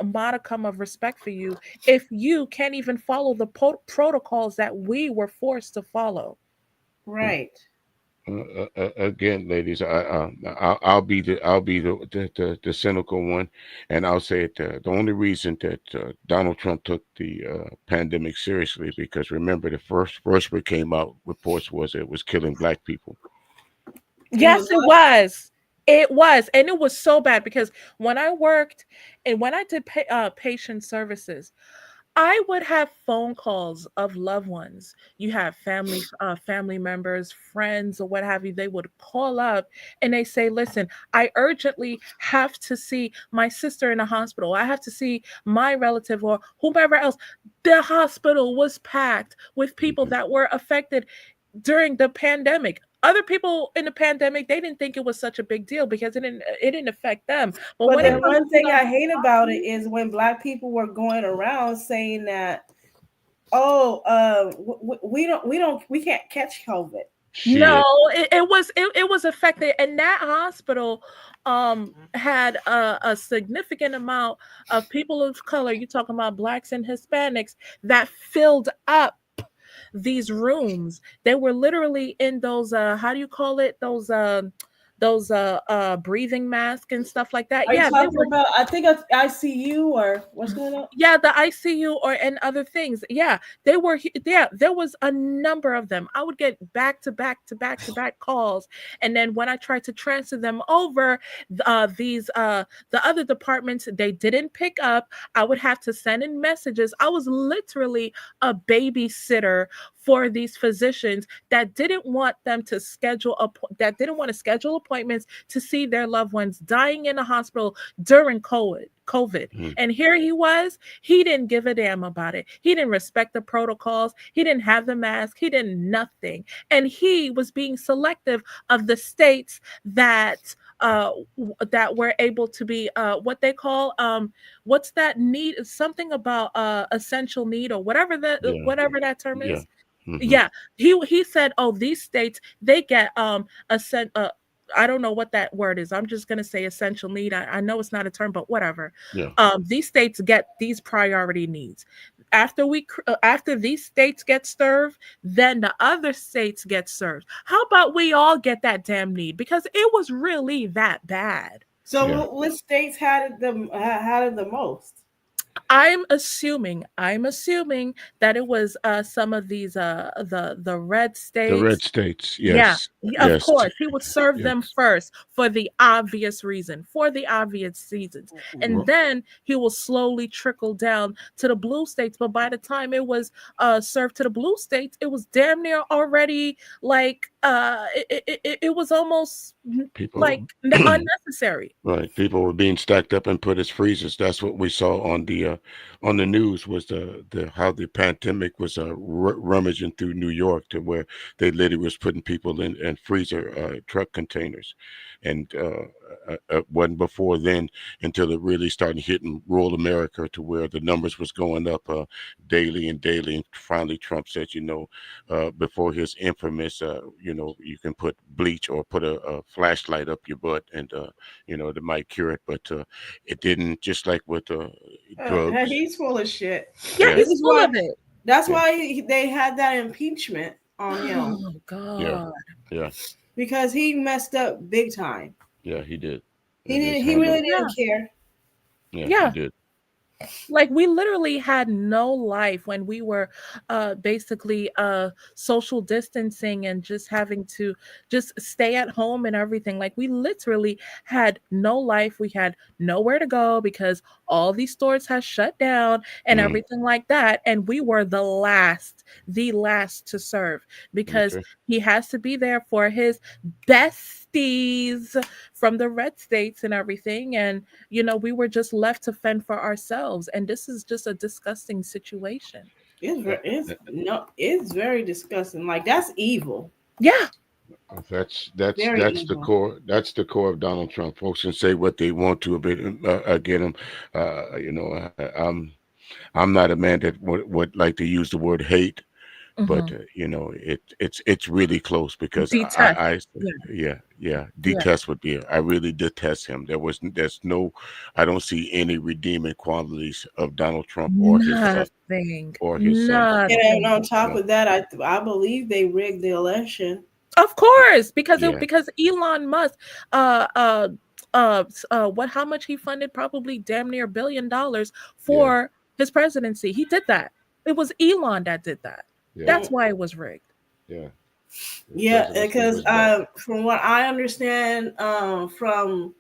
modicum of respect for you if you can't even follow the protocols that we were forced to follow? Right. Again, ladies, I'll be the cynical one, and I'll say it. The only reason that Donald Trump took the pandemic seriously, because remember, the first what came out reports was it was killing black people. It was Yes, it was. It was. And it was so bad because when I worked and when I did patient services, I would have phone calls of loved ones. You have family members, friends, or what have you. They would call up and they say, "Listen, I urgently have to see my sister in the hospital. I have to see my relative or whomever else." The hospital was packed with people Hmm. that were affected during the pandemic. Other people in the pandemic, they didn't think it was such a big deal because it didn't affect them. But But when it then Right. comes one to thing I hate about it is when black people were going around saying that, oh, we can't catch COVID. no, Shit. it was affected, and that hospital had a significant amount of people of color. You talking about blacks and Hispanics that filled up these rooms. They were literally in those how do you call it? Those breathing masks and stuff like that. Are you Yeah, they talking were. about? I think it's ICU or what's going on? Yeah, the ICU or and other things. Yeah, they were. Yeah, there was a number of them. I would get back to back to back to back calls, and then when I tried to transfer them over, these the other departments they didn't pick up. I would have to send in messages. I was literally a babysitter for these physicians that didn't want them to that didn't want to schedule appointments to see their loved ones dying in a hospital during COVID. Mm, And here he was, he didn't give a damn about it. He didn't respect the protocols. He didn't have the mask. He didn't nothing. And he was being selective of the states that were able to be what they call what's that need something about essential need or yeah. whatever that term Yeah. is. Hmm. Yeah, he said, "Oh, these states they get a sen- I don't know what that word is. I'm just gonna say essential need. I know it's not a term, but whatever. Yeah. These states get these priority needs. After these states get served, then the other states get served. How about we all get that damn need because it was really that bad." So Yeah. what states had it the most? I'm assuming that it was some of these the red The red states. states. Yeah, Yes. of Yes. course, he would serve them Yes. first for the obvious reason, for the obvious reasons, and R- then he will slowly trickle down to the blue states. But by the time it was served to the blue states, it was damn near already like it was almost like People. unnecessary. Right. People were being stacked up and put as freezers. That's what we saw on the on the news was the how the pandemic was rummaging through New York to where they literally was putting people in freezer truck containers, and wasn't before then until it really started hitting rural America to where the numbers was going up daily and daily. And finally, Trump said, before his infamous, you can put bleach or put a flashlight up your butt, and that might cure it, but it didn't. Just like with drugs. He's full of shit. Yeah, Yeah, This he's is full why. of it. That's yeah, why they had that impeachment on him Oh yeah, God. yeah, because he messed up big time. yeah. He did. He It is didn't. He handled. really Yeah. didn't care. Yeah, he Yeah. did. Like we literally had no life when we were basically social distancing and just having to just stay at home and everything. Like we literally had no life. We had nowhere to go because all these stores had shut down and Mm, everything like that, and we were the last to serve because okay. he has to be there for his besties from the red states and everything. And we were just left to fend for ourselves, and this is just a disgusting situation. Uh, It's uh, no. It's very disgusting. Like that's evil. Yeah. that's that's Very that's the evil. core. That's the core of Donald Trump. Folks can say what they want to about get him. I'm not a man that would like to use the word hate, but Hmm. it's really close because Detest. I Yeah. yeah, Yeah. detest would be. I really detest him. There's no, I don't see any redeeming qualities of Donald Trump Nothing. or his sons. And No, then Nothing. on top no, of that, I believe they rigged the election. Of course, because yeah, Elon Musk, what how much he funded, probably damn near $1 billion yeah, for his presidency. He did that. It was Elon that did that. yeah, That's Mm, why it was rigged. yeah. His yeah, presidency because was bad. from what I understand, from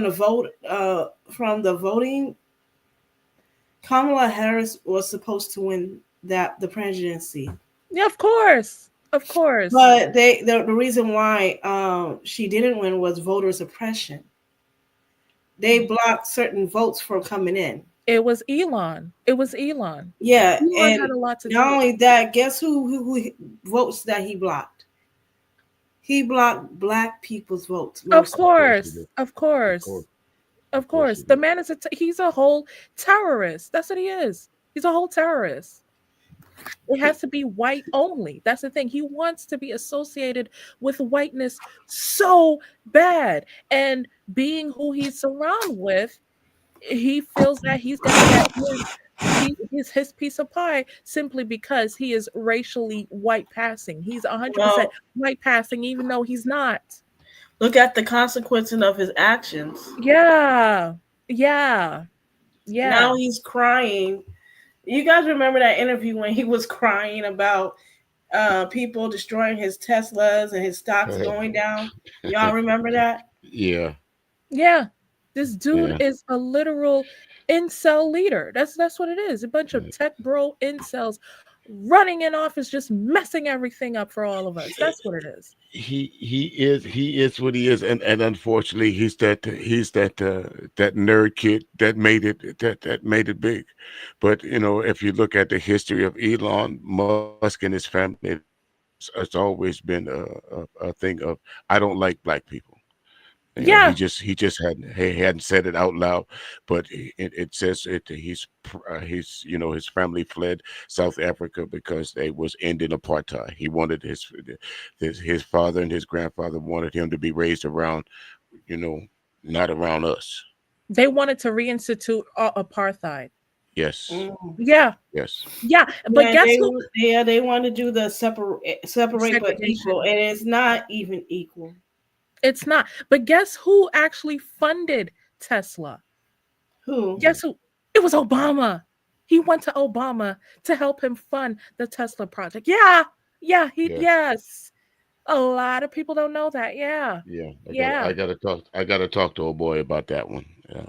the from the voting, Kamala Harris was supposed to win the presidency, Yeah, of course. Of course. but the reason why she didn't win was voter suppression. They blocked certain votes from coming in. It was Elon. It was Elon. Yeah, Elon and had a lot to do not with only that, guess who votes that he blocked? He blocked black people's votes it. Of mostly. Of course he course. did. Of Of course. course, Of of course he course. The did. man is he's a whole terrorist. That's what he is. He's a whole terrorist. It has to be white only. That's the thing. He wants to be associated with whiteness so bad. And being who he's surrounded with, he feels that he's gonna get his piece of pie simply because he is racially white passing. He's 100% Well, white passing, even though he's not. look at the consequences of his actions. Yeah, yeah, Now yeah. he's crying. You guys remember that interview when he was crying about people destroying his Teslas and his stocks going down? Y'all remember that? Yeah, Yeah, this dude yeah. is a literal incel leader. That's what it is. A bunch of tech bro incels running in office, just messing everything up for all of us. That's what it is. He is what he is, and unfortunately he's that that nerd kid that made it big. But if you look at the history of Elon Musk and his family, it's always been a thing of, I don't like black people. Yeah, He hadn't said it out loud, but it says it. His family fled South Africa because they was ending apartheid. He wanted his father and his grandfather wanted him to be raised around, you know, not around us. they wanted to reinstitute apartheid. Yes, Mm. Yeah, yes. yeah. But Yeah, guess who? they want to do the separate but equal, Segregation. and it's not even equal. It's not. But guess who actually funded Tesla? Who? Guess who? It was Obama. He went to Obama to help him fund the Tesla project. Yeah, yeah, Yeah, yes. A lot of people don't know that. Yeah, yeah. I got yeah. I got to talk. I got to talk to old boy about that one.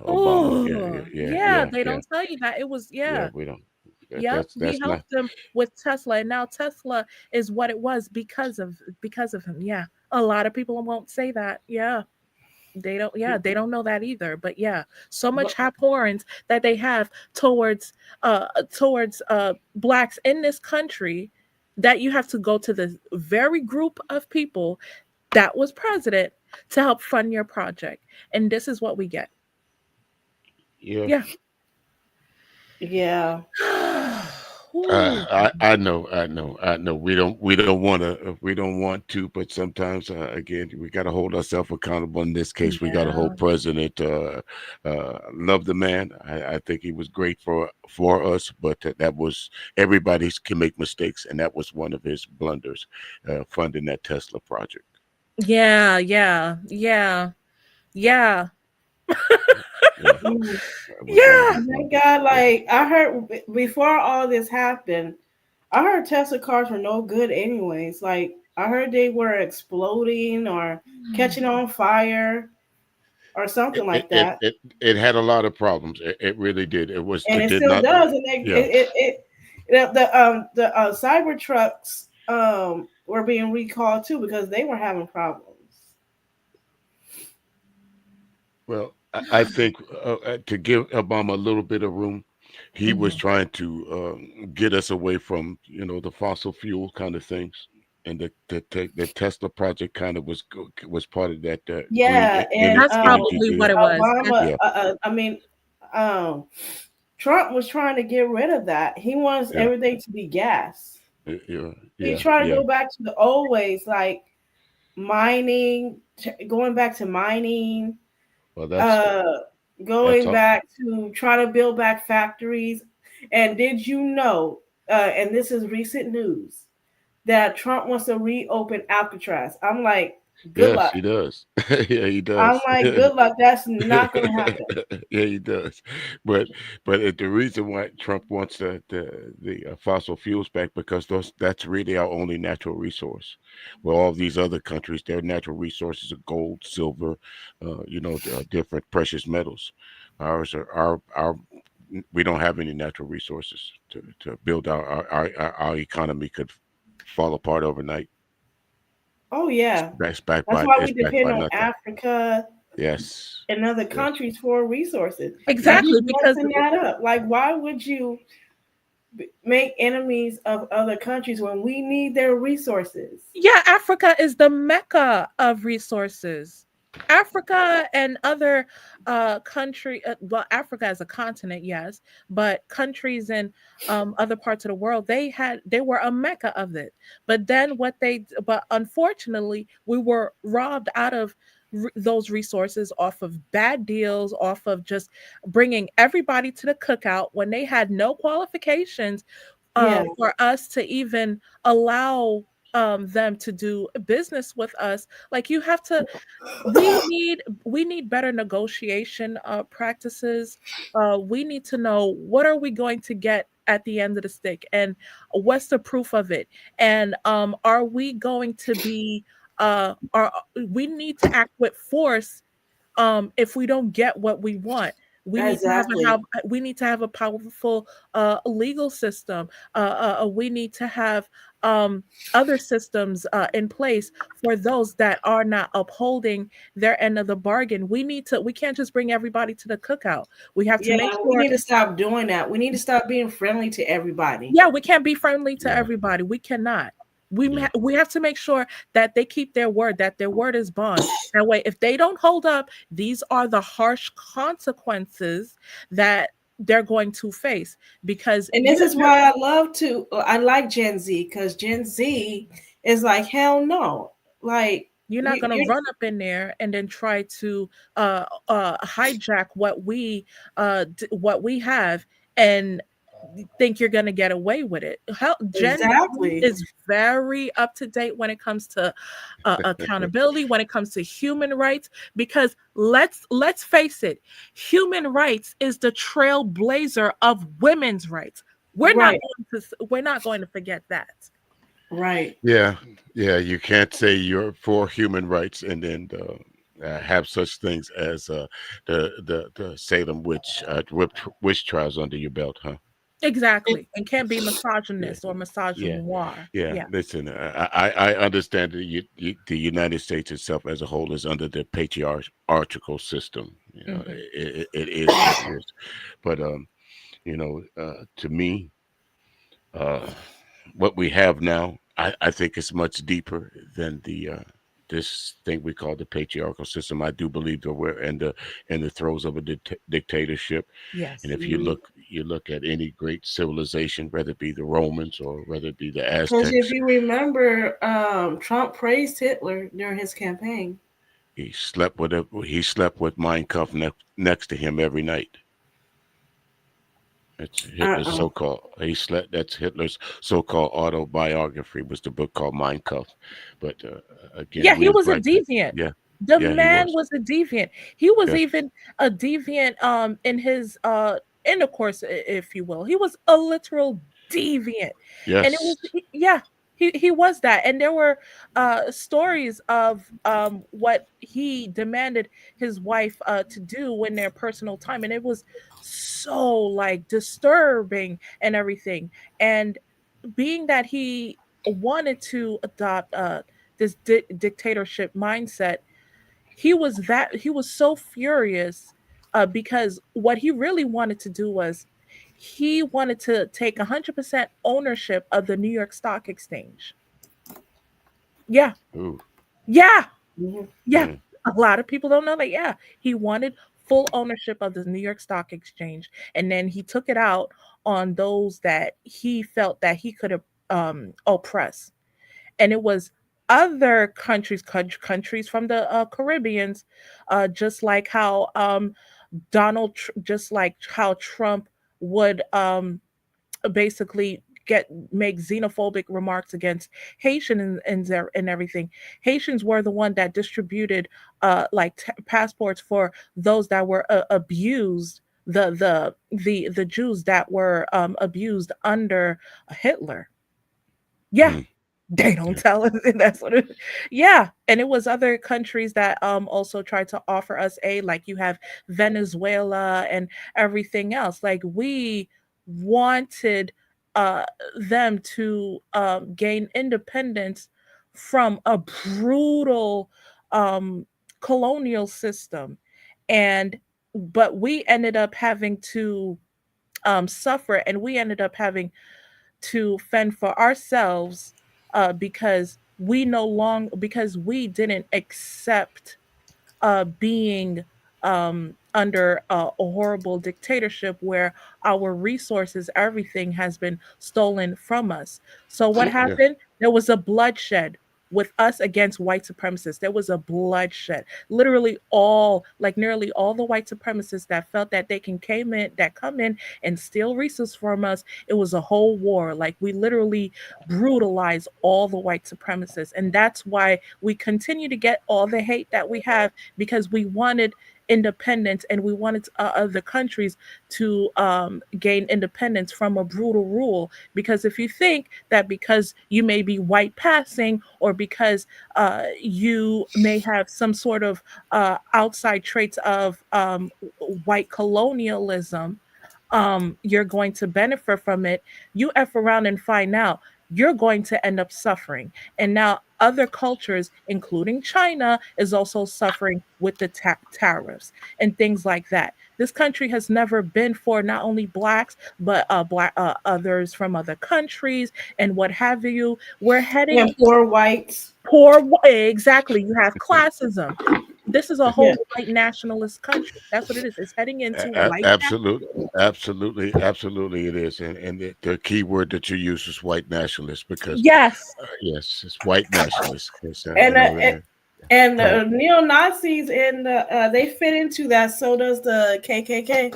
Obama. Yeah, Oh, yeah, yeah. yeah, They yeah, don't tell you that. It was, yeah. yeah. We don't. Yep, he That's not. helped them with Tesla, and now Tesla is what it was because of him. Yeah, a lot of people won't say that. Yeah, They don't, yeah, they don't know that either. But yeah, so much But abhorrence that they have towards blacks in this country, that you have to go to the very group of people that was president to help fund your project. And this is what we get. Yeah. Yeah. yeah. Ooh, I know. We don't want to. We don't want to, but sometimes, again, we got to hold ourselves accountable. In this case, we got to Yeah. hold President. Love the man. I think he was great for us, but that was everybody can make mistakes, and that was one of his blunders, funding that Tesla project. yeah, yeah, yeah, yeah, Yeah, Mm. that was one of yeah. his And thank blunders. God, Yeah. like I heard before all this happened, I heard Tesla cars were no good anyways. Like I heard they were exploding or catching on fire or It something it like it that. it, it had a lot of problems. It really did. It was. And It it did still not. does. And Yeah. the cyber trucks were being recalled too because they were having problems. Well, I think to give Obama a little bit of room, he was Mhm. trying to get us away from the fossil fuel kind of things, and the Tesla project kind of was part of that Yeah, and That's energy probably what deal. it was. Obama. Yeah, I mean, um, Trump was trying to get rid of that. He wants yeah, everything to be gas. yeah, He's yeah, trying to yeah. go back to the old ways, like mining, going back to mining, Well, uh, that's going all. back to trying to build back factories. And did you know, and this is recent news, that Trump wants to reopen Alcatraz? I'm like, good Yes, luck. he does. Yeah, he I'm does. like, good luck. That's not going to happen. Yeah, he does. But the reason why Trump wants the fossil fuels back because that's really our only natural resource. Well, all these other countries, their natural resources are gold, silver, different precious metals. Ours are our we don't have any natural resources to build our economy could fall apart overnight. Oh, yeah. That's why we It's backed depend by on nothing. Africa Yes. and other Yes. countries for resources. And Yes. he's Exactly, because messing that up. Like, why would you make enemies of other countries when we need their resources? yeah, Africa is the mecca of resources. Africa and other well, Africa as a continent, yes, but countries in other parts of the world, they were a mecca of it. But then but unfortunately, we were robbed out of those resources off of bad deals, off of just bringing everybody to the cookout when they had no qualifications Yeah, for us to even allow them to do business with us. Like, you have to, we need better negotiation practices. We need to know, what are we going to get at the end of the stick, and what's the proof of it, and are we going to be are we need to act with force if we don't get what we want. exactly. We need to have a powerful legal system. We need to have um other systems in place for those that are not upholding their end of the bargain. We can't just bring everybody to the cookout. We have to Yeah, make we sure, need to stop doing that. We need to stop being friendly to everybody. yeah, we can't be friendly to Yeah. everybody. We cannot. Yeah. We have to make sure that they keep their word, that their word is bond. That way, if they don't hold up, these are the harsh consequences that they're going to face, because And this is why I like Gen Z, because Gen Z is like, hell no. Like, you're not you, going to you're run up in there and then try to hijack what we have, and think you're going to get away with it. Gen Z exactly. is very up to date when it comes to accountability, when it comes to human rights, because let's face it, human rights is the trailblazer of women's rights. Right, We're not going to forget that. right. Yeah. Yeah. You can't say you're for human rights and then have such things as the Salem witch trials under your belt, huh? Exactly. And can't be Yeah, misogynist or yeah, misogynoir. yeah. Yeah. Listen, I understand that the United States itself as a whole is under the patriarchal system. You know, Hmm. it is what it is. But to me, uh, what we have now, I think is much deeper than the this thing we call the patriarchal system. I do believe that we're in the throes of a dictatorship. And Yes. if Mhm. you look at any great civilization, whether it be the Romans or whether it be the Because if Aztecs, you remember, Trump praised Hitler during his campaign. he slept with Mein Kampf next to him every night. It's Hitler's Uh-uh. so-called. He slept. That's Hitler's so-called autobiography. Was the book called Mein Kampf? But again, Yeah, we he as was a black, deviant. yeah, The yeah, he man was. was a deviant. He was Yes, even a deviant in his intercourse, if you will. He was a literal deviant. And it yes. was yeah, he was that. And there were stories of what he demanded his wife to do when their personal time, and it was so like disturbing and everything. And being that he wanted to adopt this dictatorship mindset, he was so furious because what he really wanted to do was he wanted to take 100% ownership of the New York Stock Exchange. Yeah, Ooh, yeah, Mhm. yeah. yeah. A lot of people don't know that. Yeah, he wanted full ownership of the New York Stock Exchange, and then he took it out on those that he felt that he could oppress. And it was other countries from the Caribbeans, just like how just like how Trump would basically get make xenophobic remarks against Haitian and everything. Haitians were the one that distributed like passports for those that were abused, the Jews that were abused under Hitler. Yeah, Mm, they don't yeah. tell us, and that's what it yeah, and it was other countries that, also tried to offer us aid, like you have Venezuela and everything else, like, we wanted, uh, them to, gain independence from a brutal, um, colonial system, and but we ended up having to, suffer, and we ended up having to fend for ourselves because because we didn't accept being under a horrible dictatorship where our resources, everything has been stolen from us. So what Yeah. happened? There was a bloodshed with us against white supremacists. There was a bloodshed. Literally all, like nearly all the white supremacists that felt that they can come in and steal resources from us. It was a whole war. Like we literally brutalized all the white supremacists. And that's why we continue to get all the hate that we have because we wanted independence and we wanted other countries to gain independence from a brutal rule. Because if you think that because you may be white passing or because you may have some sort of outside traits of white colonialism, you're going to benefit from it, you F around and find out you're going to end up suffering. And now other cultures, including China, is also suffering with the tariffs and things like that. This country has never been for not only blacks, but others from other countries and what have you. We're heading And poor whites. exactly. You have classism. This is a Yeah. whole white nationalist country. That's what it is. It's heading into white Absolutely, nationalism. absolutely, it is. And the key word that you use is white nationalist because Yes. yes, it's white nationalist. It's, And go ahead. the neo Nazis and they fit into that. So does the KKK.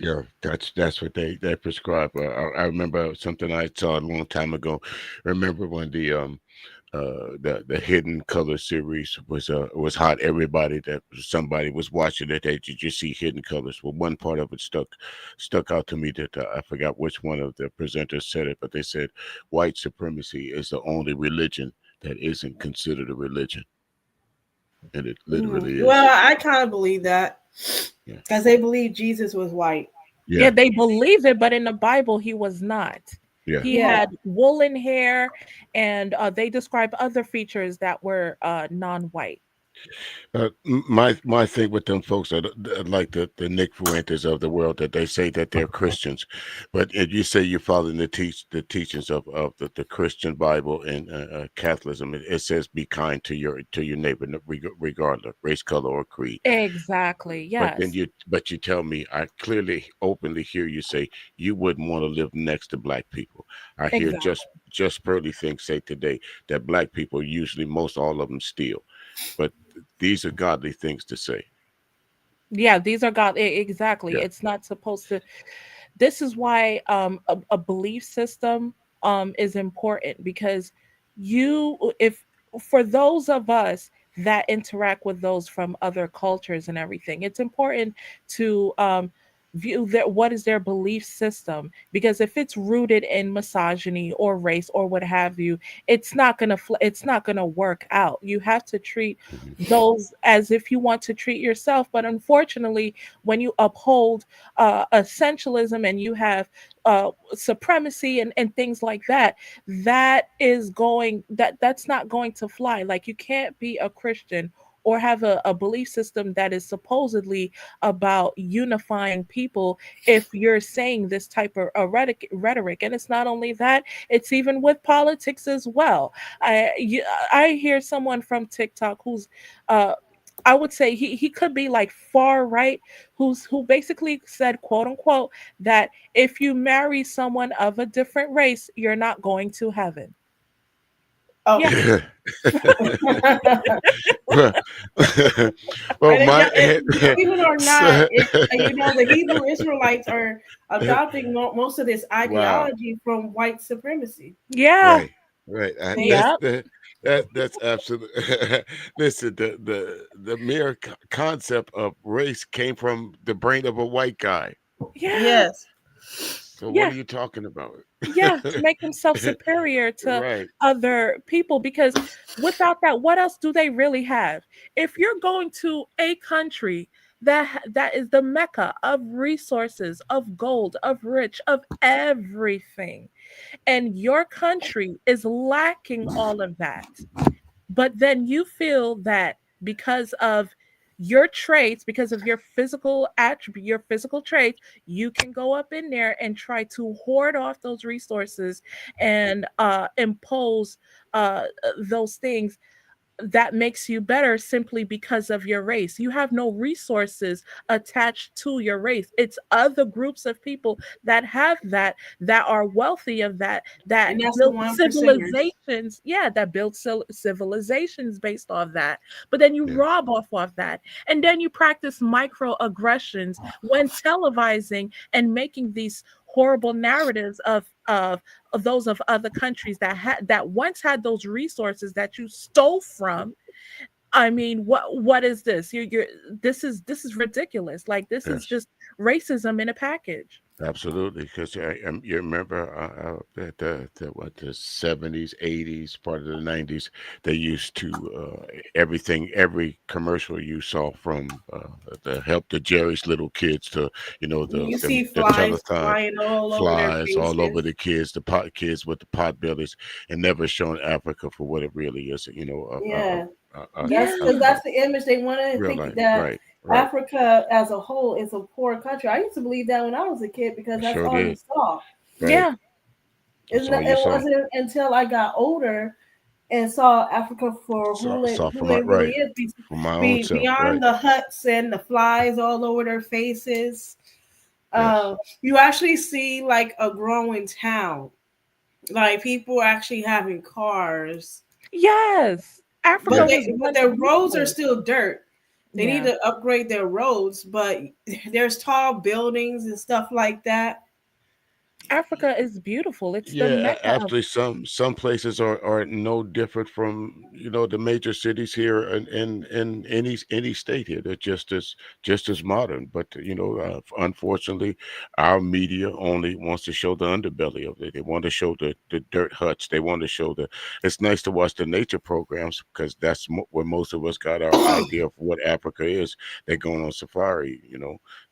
Yeah, that's what they prescribe. I remember something I saw a long time ago. Remember when the Hidden Color series was hot. Everybody that somebody was watching it, they did you see Hidden Colors? Well, one part of it stuck out to me that I forgot which one of the presenters said it, but they said white supremacy is the only religion that isn't considered a religion, and it Mm. literally Well, is. I kind of believe that Yeah. because they believe Jesus was white. Yeah, Yeah, they believe it, but in the Bible, he was not. yeah. He Yeah. had woolen hair, and they describe other features that were non-white. My thing with them folks are like the Nick Fuentes of the world, that they say that they're Christians, but if you say you're following the teachings of the Christian Bible and Catholicism, it says be kind to your neighbor, regardless race, color, or creed. Exactly. Yes. But you tell me, I clearly, openly hear you say you wouldn't want to live next to black people. I hear Exactly. just Pearly things say today that black people usually, most all of them, steal, but these are godly things to say. Yeah, these are God. Exactly. Yeah. It's not supposed to. This is why a belief system is important, because if for those of us that interact with those from other cultures and everything, it's important to view that what is their belief system, because if it's rooted in misogyny or race or what have you, it's not going to work out. You have to treat Mhm. those as if you want to treat yourself, but unfortunately, when you uphold essentialism and you have supremacy and things like that, that's not going to fly. Like, you can't be a Christian or have a belief system that is supposedly about unifying people if you're saying this type of rhetoric. And it's not only that, it's even with politics as well. I hear someone from TikTok who's uh I would say he could be like far right, who basically said, quote unquote, that if you marry someone of a different race, you're not going to heaven. Yeah. Okay. well, well, And my believe it or not, so- the Hebrew Israelites are adopting most of this wow. ideology from white supremacy. Yeah. Right, right. They, That's Yeah. that's absolutely. Listen, the mere concept of race came from the brain of a white guy. Yeah. yes. So what Yeah. are you talking about? Yeah, to make himself superior to Right. other people, because without that, what else do they really have? If you're going to a country that is the mecca of resources, of gold, of rich, of everything, and your country is lacking all of that, but then you feel that because of your traits, because of your physical attribute, your physical traits, you can go up in there and try to hoard off those resources and impose those things that makes you better simply because of your race. You have no resources attached to your race. It's other groups of people that have that are wealthy of that And that's the built 1%ers. civilizations. Yeah, that built civilizations based off that. But then you Yeah. rob off of that. And then you practice microaggressions when televising and making these horrible narratives of those of other countries that once had those resources that you stole from. I mean, what is this? You're this is ridiculous. Like, this is Yes. just racism in a package. Absolutely, because you remember the 70s, 80s, part of the 90s, they used to every commercial you saw from the help the Jerry's little kids to You see the flies telethon flying all over their flies all over faces. the kids, the pot kids with the pot bellies, and never showing Africa for what it really is, Yeah. That's Yeah. because that's the image they want to real think life. that Right, right. Africa as a whole is a poor country. I used to believe that when I was a kid because I that's sure all you did. saw. Right. Yeah. That's all you It saw. wasn't until I got older and saw Africa for Saw who from my it really right, is, from my own self. beyond Right. the huts and the flies all over their faces. Yes. You actually see like a growing town, like people actually having cars, Yes. but Africa Yeah. was but once their roads are beautiful. still dirt. They need Yeah. to upgrade their roads, but there's tall buildings and stuff like that. Africa is beautiful. It's the Yeah, mecca of. actually, some places are no different from the major cities here in any state here. They're just as modern. But unfortunately, our media only wants to show the underbelly of it. They want to show the dirt huts. They want to show the. It's nice to watch the nature programs because that's where most of us got our idea of what Africa is. They're going on safari.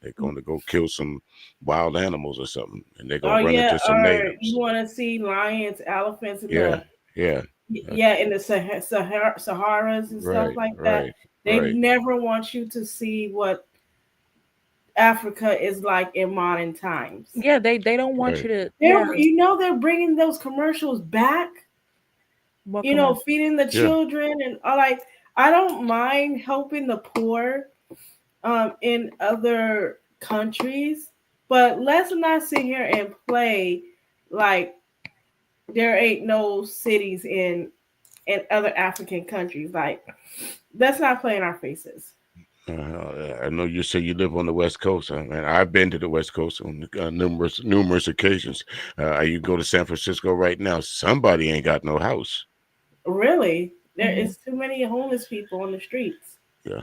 They're going to go kill some wild animals or something, and they're Oh gonna run yeah, into some or you natives. want to see lions, elephants, in Yeah, the yeah, yeah in the Saharas and stuff right, like that. right, They right, never want you to see what Africa is like in modern times. Yeah, they don't want right. you to. They're Yeah, they're bringing those commercials back. what commercial? Feeding the Yeah, children and like I don't mind helping the poor in other countries, but let's not sit here and play like there ain't no cities in other African countries. Like let's not play in our faces. I know you say you live on the West Coast, and I've been to the West Coast on numerous occasions. You go to San Francisco right now, somebody ain't got no house. Really, there Hmm. is too many homeless people on the streets. Yeah,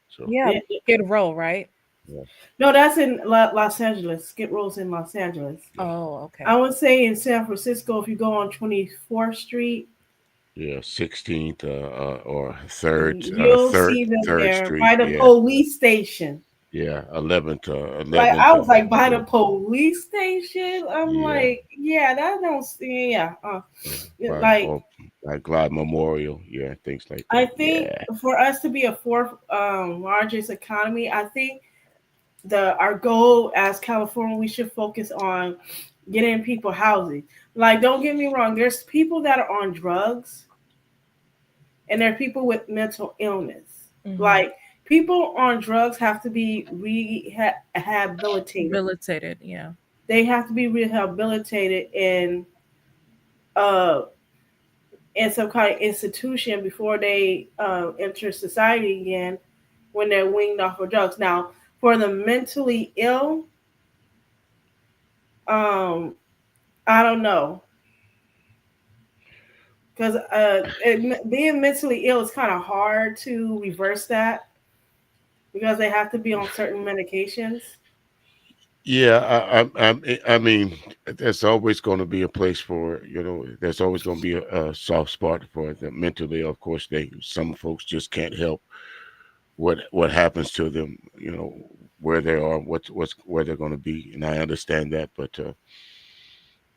so Yeah, Yeah. Skid Row, right? yeah, No, that's in Los Angeles. Skid Row's in Los Angeles. yeah, Oh, okay. I would say in San Francisco, if you go on 24th Street, yeah. 16th or third, you'll see them Third there Street. by the Yeah, police station. yeah. 11th, Like 11th. I was like by the Yeah, police station. I'm yeah, like, yeah, that don't see. Yeah, yeah. like By Glide Memorial. Yeah, things like I that. think Yeah. for us to be a fourth largest economy, I think the our goal as California, we should focus on getting people housing. Like, don't get me wrong, there's people that are on drugs and there are people with mental illness. Hmm. Like, people on drugs have to be rehabilitated. Rehabilitated. Yeah. They have to be rehabilitated uh in some kind of institution before they enter society again when they're weaned off of drugs. Now, for the mentally ill, um, I don't know because being mentally ill is kind of hard to reverse that because they have to be on certain medications. Yeah, I mean, there's always going to be a place for, there's always going to be a soft spot for the mentally ill. Of course, some folks just can't help what happens to them, where they are, where they're going to be, and I understand that. But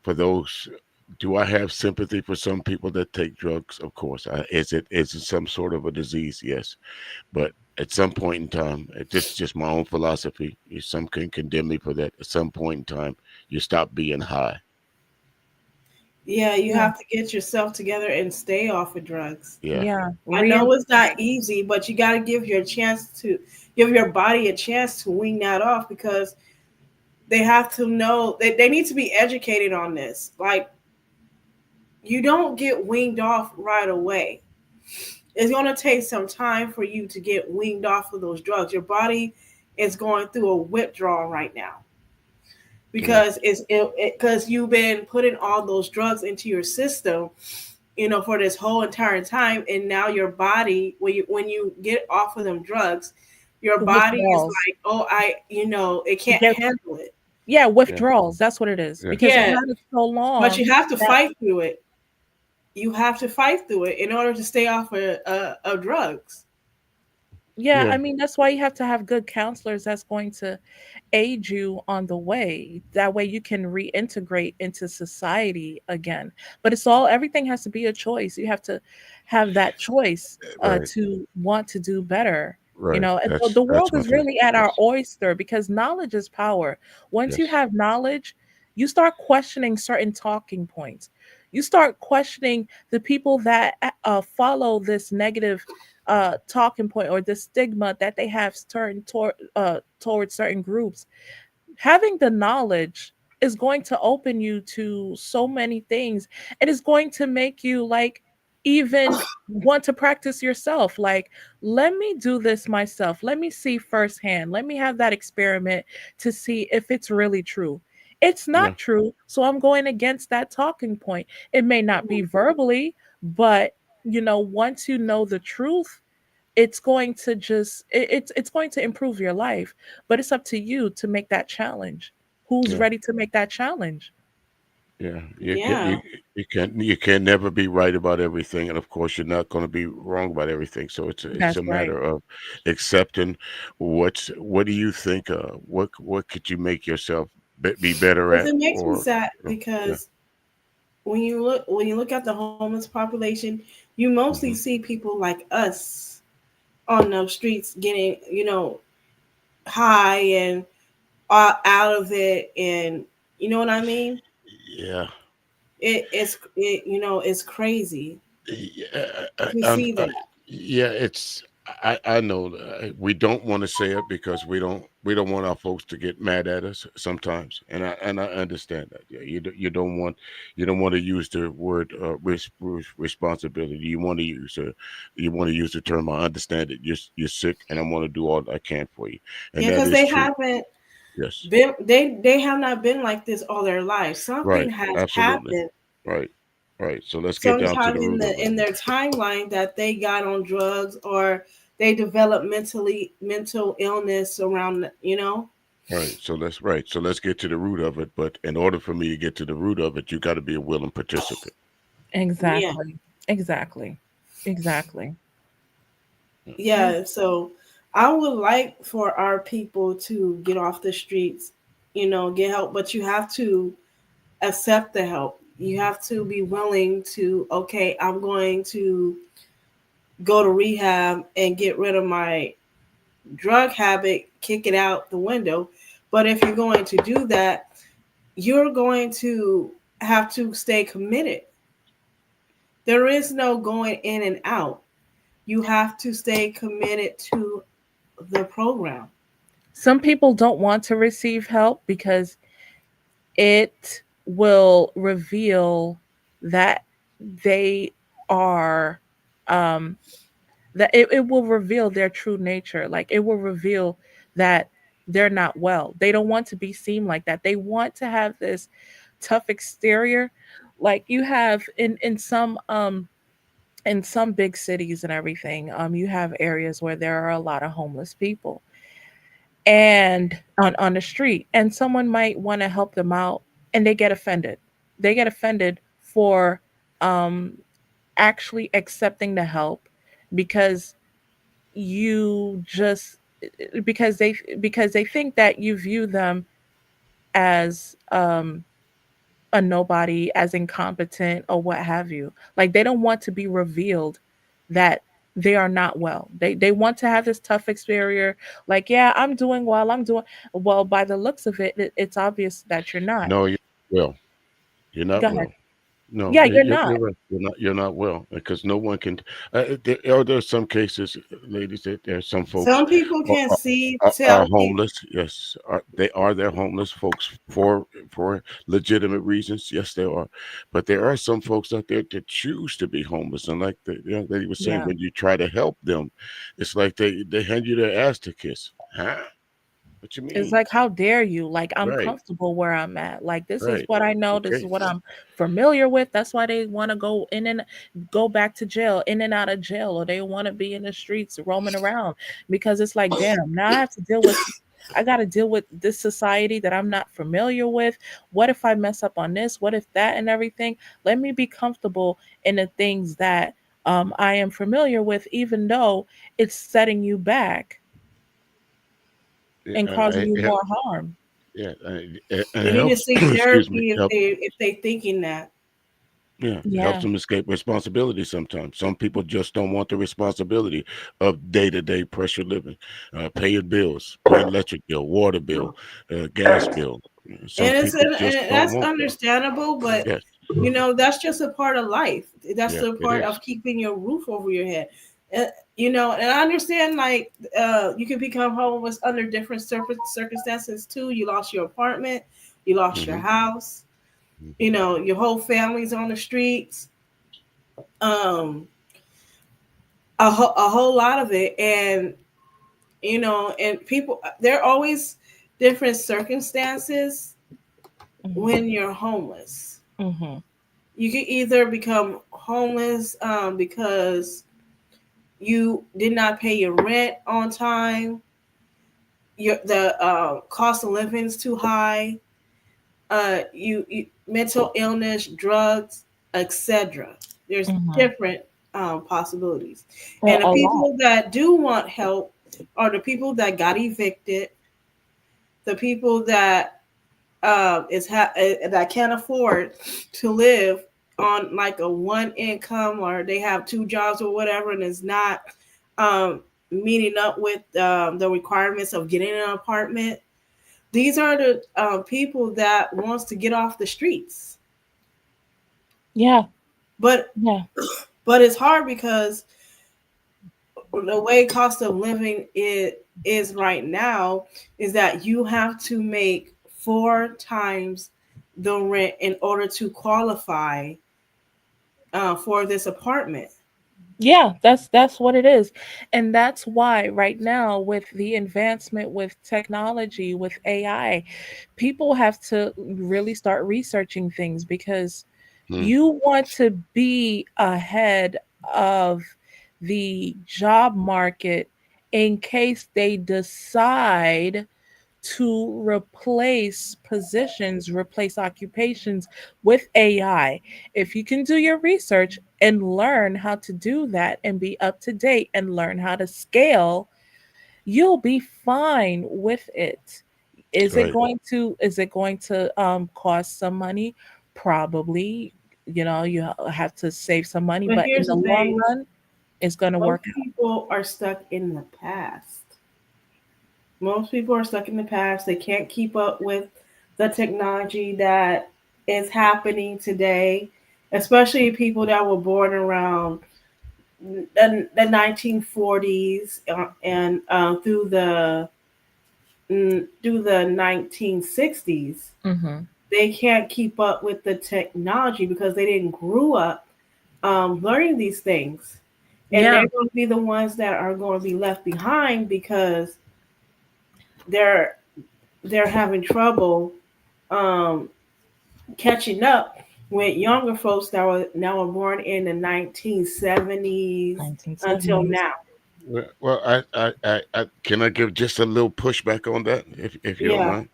for those, do I have sympathy for some people that take drugs? Of course. Is it some sort of a disease? Yes, but at some point in time, this is just my own philosophy. Some can condemn me for that. At some point in time, you stop being high. Yeah, you Yeah. have to get yourself together and stay off of drugs. Yeah, Yeah. I know it's not easy, but you got to give your body a chance to wean that off because they have to know they need to be educated on this. Like, you don't get weaned off right away. It's going to take some time for you to get weaned off of those drugs. Your body is going through a withdrawal right now yeah, because because you've been putting all those drugs into your system, for this whole entire time, and now your body, when you get off of them drugs, your The body is withdrawals. like, oh, it It can't gets, handle it. yeah, yeah, withdrawals. That's what it is. yeah, Because you Yeah, had it so but long you have to that. fight through it. You have to fight through it in order to stay off of drugs. Yeah, yeah. I mean, that's why you have to have good counselors that's going to aid you on the way. That way you can reintegrate into society again. But everything has to be a choice. You have to have that choice Right, to want to do better. right. And so That's the world my is thing. really at our Yes, oyster because knowledge is power. Once you yes, have knowledge, you start questioning certain talking points. You start questioning the people that follow this negative talking point or the stigma that they have towards certain groups. Having the knowledge is going to open you to so many things. It is going to make you like even want to practice yourself. Like, let me do this myself. Let me see firsthand. Let me have that experiment to see if it's really true. It's Yeah, not true. So I'm going against that talking point. It may not be verbally, but once you know the truth, it's going to it's going to improve your life. But it's up to you to make that challenge. Who's yeah, ready to make that challenge? yeah. Yeah. You can never be right about everything, and of course, you're not going to be wrong about everything. So it's That's a right. matter of accepting what do you think? What could you make yourself be better Because at, it makes me or sad yeah. because when you look at the homeless population, you mostly Hmm. see people like us on the streets getting, high and out of it, and you know what I mean. Yeah. It's crazy Yeah, to see that. yeah, I know we don't want to say it because we don't want our folks to get mad at us sometimes, and I understand that. Yeah, you don't want to use the word responsibility. You want to use the term. I understand it. You're sick, and I want to do all I can for you, and Yeah, that because is they true. haven't Yes, been they have not been like this all their life. Something right, has absolutely, happened right, right. So let's get down to sometime the in root of the it. in their timeline that they got on drugs, or they developed mental illness around, Right. So let's get to the root of it. But in order for me to get to the root of it, you got to be a willing participant. Yeah. Exactly. Exactly. Exactly. Yeah. Yeah, so I would like for our people to get off the streets, get help, but you have to accept the help. You have to be willing to, okay, I'm going to go to rehab and get rid of my drug habit, kick it out the window. But if you're going to do that, you're going to have to stay committed. There is no going in and out. You have to stay committed to the program. Some people don't want to receive help because it will reveal that they are um it will reveal their true nature. Like it will reveal that they're not well. They don't want to be seen like that. They want to have this tough exterior. Like you have in some big cities and everything, you have areas where there are a lot of homeless people and on the street, and someone might want to help them out, and they get offended. They get offended for um actually accepting the help because you just because they think that you view them as a nobody, as incompetent or what have you. Like they don't want to be revealed that they are not well. They want to have this tough exterior. Like, yeah, I'm doing well. I'm doing well. By the looks of it, it's obvious that you're not. No, you're well. You're not Go ahead. well. No, Yeah, you're not. you're right. You're not well because no one can. There's some cases, ladies, that there's some folks Some people are, can are, see, are tell people. homeless. Yes, they're homeless folks for legitimate reasons. Yes, they are, but there are some folks out there that choose to be homeless, and like the young lady was saying, Yeah. when you try to help them, it's like they hand you their ass to kiss. Huh? What you It's mean? like, how dare you? Like, I'm Right, comfortable where I'm at. Like, this is right. what I know. This is Okay. what I'm familiar with. That's why they want to go in and go back to jail, in and out of jail, or they want to be in the streets roaming around because it's like, damn, now I have to deal with, I got to deal with this society that I'm not familiar with. What if I mess up on this? What if that and everything? Let me be comfortable in the things that I am familiar with, even though it's setting you back Yeah, and causing you more harm. yeah, and They it need to helps. seek Excuse me. therapy if they thinking that. Yeah, helps Yeah. them escape responsibility sometimes. Some people just don't want the responsibility of day-to-day pressure living, paying bills, paying electric bill, water bill, gas bill. Some people just And don't that's want that. understandable, but Yes, that's just a part of life. That's yeah, the it part is. of keeping your roof over your head. Uh, and I understand, like, you can become homeless under different circumstances too. You lost your apartment, you lost your Hmm. house, Hmm. your whole family's on the streets. Um, a whole lot of it, and people, there are always different circumstances when you're homeless. Mm-hmm. You can either become homeless because you did not pay your rent on time, the cost of living is too high, you mental illness, drugs, etc. There's Mm-hmm. different possibilities, Well, and the a lot. people that do want help are the people that got evicted, the people that that can't afford to live on like a one income, or they have two jobs or whatever, and is not um, meeting up with the requirements of getting an apartment. These are the people that wants to get off the streets, Yeah. but Yeah. it's hard because the way cost of living is right now is that you have to make four times the rent in order to qualify for this apartment. Yeah, that's what it is. And that's why right now with the advancement with technology, with AI, people have to really start researching things because Hmm. you want to be ahead of the job market in case they decide to replace positions, replace occupations with AI. If you can do your research and learn how to do that and be up to date and learn how to scale, you'll be fine with it. Right. Is it going to cost some money? Probably. You know, you have to save some money, But but in here's the the long thing: run, it's going to most work people are stuck in the past. Most people are stuck in the past. They can't keep up with the technology that is happening today, especially people that were born around the 1940s and through the 1960s. out. Hmm. They can't keep up with the technology because they didn't grow up learning these things, and Yeah. they're going to be the ones that are going to be left behind because they're they're having trouble um, catching up with younger folks that were now were born in the 1970s until 1970s. now. Well, can I give just a little pushback on that, if you don't Yeah. mind?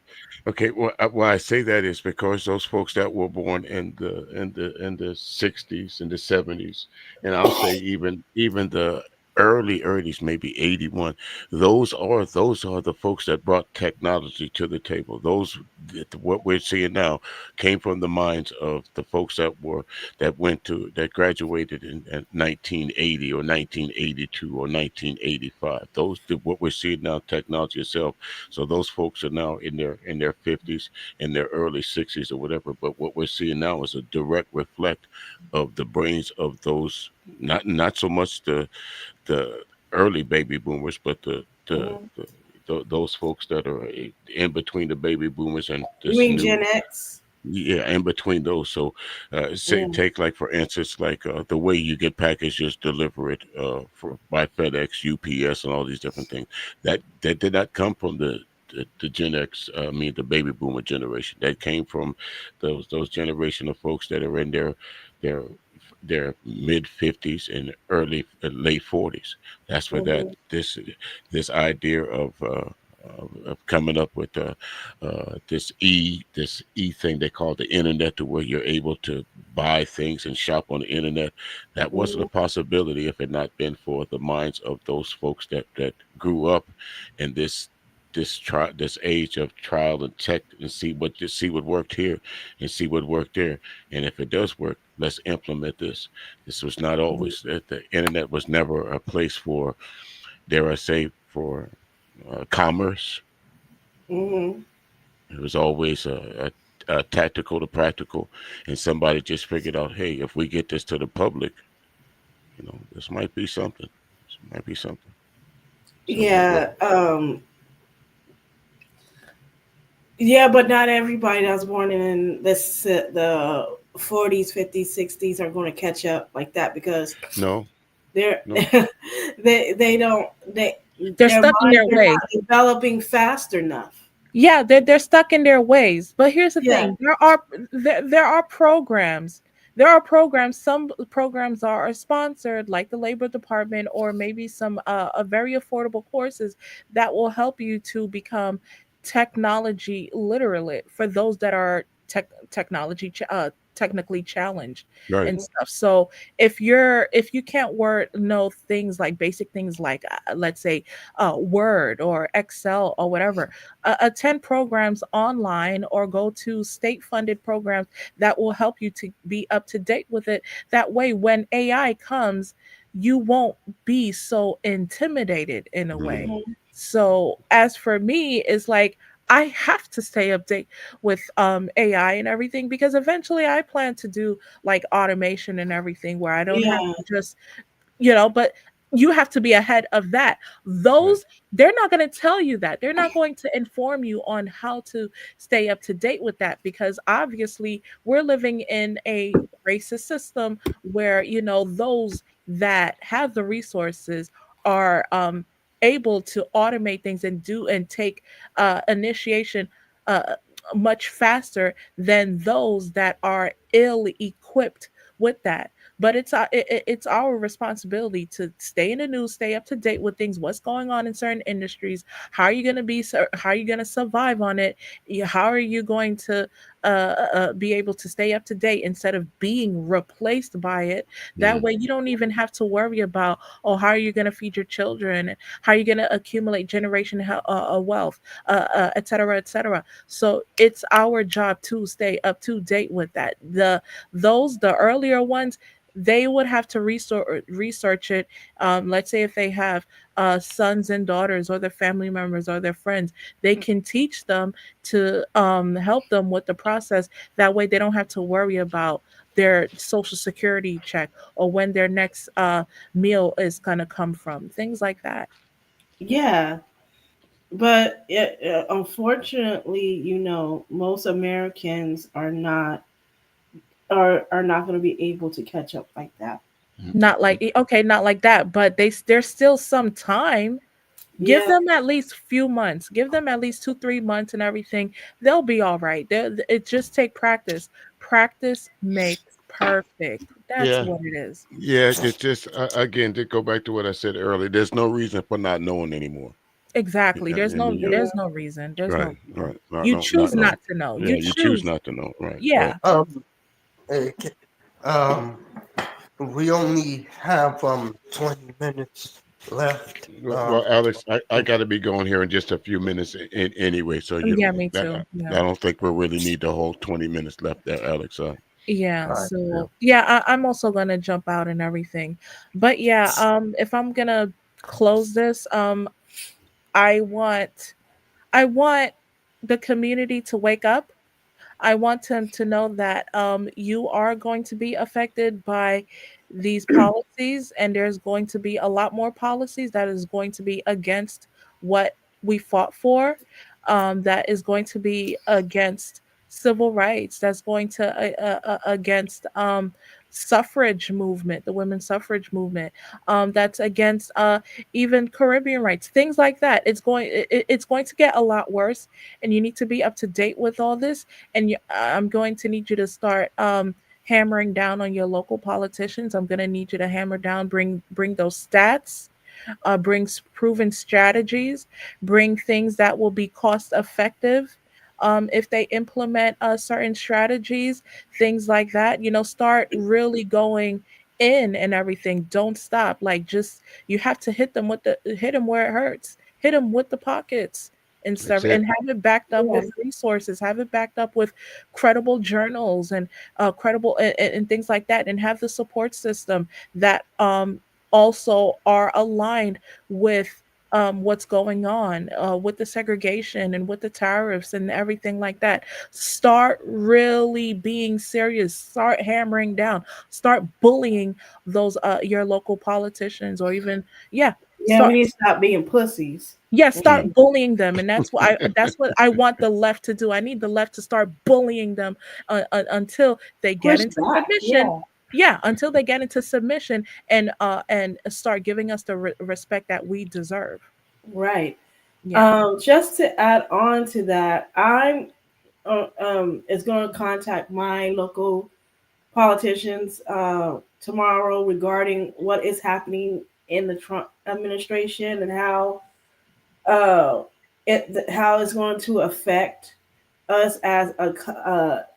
Okay, well, why I say that is because those folks that were born in the 60s and the 70s, and I'll say even the early maybe 81, those are the folks that brought technology to the table. What we're seeing now came from the minds of the folks that graduated in 1980 or 1982 or 1985. What we're seeing now, technology itself. So those folks are now in their 50s, in their early 60s or whatever. But what we're seeing now is a direct reflect of the brains of those, not so much the early baby boomers, but Hmm. those folks that are in between the baby boomers and You this mean new, Gen X? yeah, in between those. So, Mm. take like for instance, like the way you get packages delivered by FedEx, UPS, and all these different things. That did not come from the Gen X. I mean, the baby boomer generation. That came from those generation of folks that are in their their mid 50s and early late 40s. That's where that Hmm. this idea of coming up with this thing they call the internet, to where you're able to buy things and shop on the internet. That wasn't a Hmm. possibility if it not been for the minds of those folks that grew up in this age of trial and check, and see what worked here and see what worked there. And if it does work, let's implement this. This was not always that. The internet was never a place for, dare I say, for commerce. Hmm. It was always a tactical to practical, and somebody just figured out, hey, if we get this to the public, this might be something. This might be something. So Yeah. Yeah, but not everybody that's born in the 40s, 50s, 60s are going to catch up like that because no, they're no, they don't they They're their stuck in minds their are ways. not developing fast enough. Yeah, they're stuck in their ways. But here's the Yeah. thing: there are programs. There are programs. Some programs are sponsored, like the labor department, or maybe some a very affordable courses that will help you to become technology literate for those that are technically challenged Right. and stuff. So if you can't word know things like basic things like let's say Word or Excel or whatever, attend programs online or go to state funded programs that will help you to be up to date with it. That way, when AI comes, you won't be so intimidated in a way. Mm. Mhm. So, as for me, it's like, I have to stay update with AI and everything because eventually I plan to do like automation and everything where I don't have Yeah. to just but you have to be ahead of that. Right. Those, they're not going to tell you that. They're not going to inform you on how to stay up to date with that because obviously we're living in a racist system where, those that have the resources are able to automate things and do and take initiation uh, much faster than those that are ill equipped with that. But it's our responsibility to stay in the news, stay up to date with things, what's going on in certain industries. How are you going to how are you going to survive on it? How are you going to be able to stay up to date instead of being replaced by it? That Mm. way you don't even have to worry about, oh, how are you going to feed your children, how are you going to accumulate generation wealth, et cetera, et cetera. So it's our job to stay up to date with that. The earlier ones, they would have to research it. Let's say if they have sons and daughters or their family members or their friends, they can teach them to help them with the process. That way they don't have to worry about their social security check or when their next meal is going to come from, things like that. Yeah. But unfortunately, most Americans are not going to be able to catch up like that. Not like okay, not like that, but there's still some time. Give Yeah. them at least few months. Give them at least 2 3 months and everything. They'll be all right. It just take practice. Practice makes perfect. That's Yeah. what it is. Yeah. It's just again to go back to what I said earlier. There's no reason for not knowing anymore. Exactly. Yeah, I mean, Yeah. There's no reason. There's no right, reason. right, not You no, not choose no. not to know. Yeah, You you choose choose. not to know. Right, right. Yeah. Hey, um, we only have 20 minutes left. Well, Alex, I got to be going here in just a few minutes anyway. So Yeah, me too. I Yeah. don't think we really need the whole 20 minutes left there, Alex. Yeah, All right, yeah. so yeah, I'm also gonna jump out and everything. But yeah, if I'm gonna close this, I want I want the community to wake up. I want them to know that you are going to be affected by these policies, and there's going to be a lot more policies that is going to be against what we fought for, that is going to be against civil rights, that's going to against suffrage movement, the women's suffrage movement, that's against even Caribbean rights, things like that. It's going to get a lot worse, and you need to be up to date with all this. And I'm going to need you to start hammering down on your local politicians. I'm going to need you to hammer down, bring those stats, brings proven strategies, bring things that will be cost effective. If they implement certain strategies, things like that, start really going in and everything. Don't stop. Like, just, you have to hit them where it hurts. Hit them with the pockets and stuff, That's it. and have it backed up Yeah. with resources. Have it backed up with credible journals and credible and things like that, and have the support system that also are aligned with what's going on with the segregation and with the tariffs and everything like that. Start really being serious. Start hammering down. Start bullying those your local politicians, or even, yeah. Yeah, we Start need to stop being pussies. Yeah, Mm. start bullying them, and that's what I want the left to do. I need the left to start bullying them until they get Push into back. submission. Yeah. Yeah, until they get into submission and start giving us the respect that we deserve. Right. Yeah. Just to add on to that, I'm is going to contact my local politicians tomorrow regarding what is happening in the Trump administration and uh, how it's going to affect us as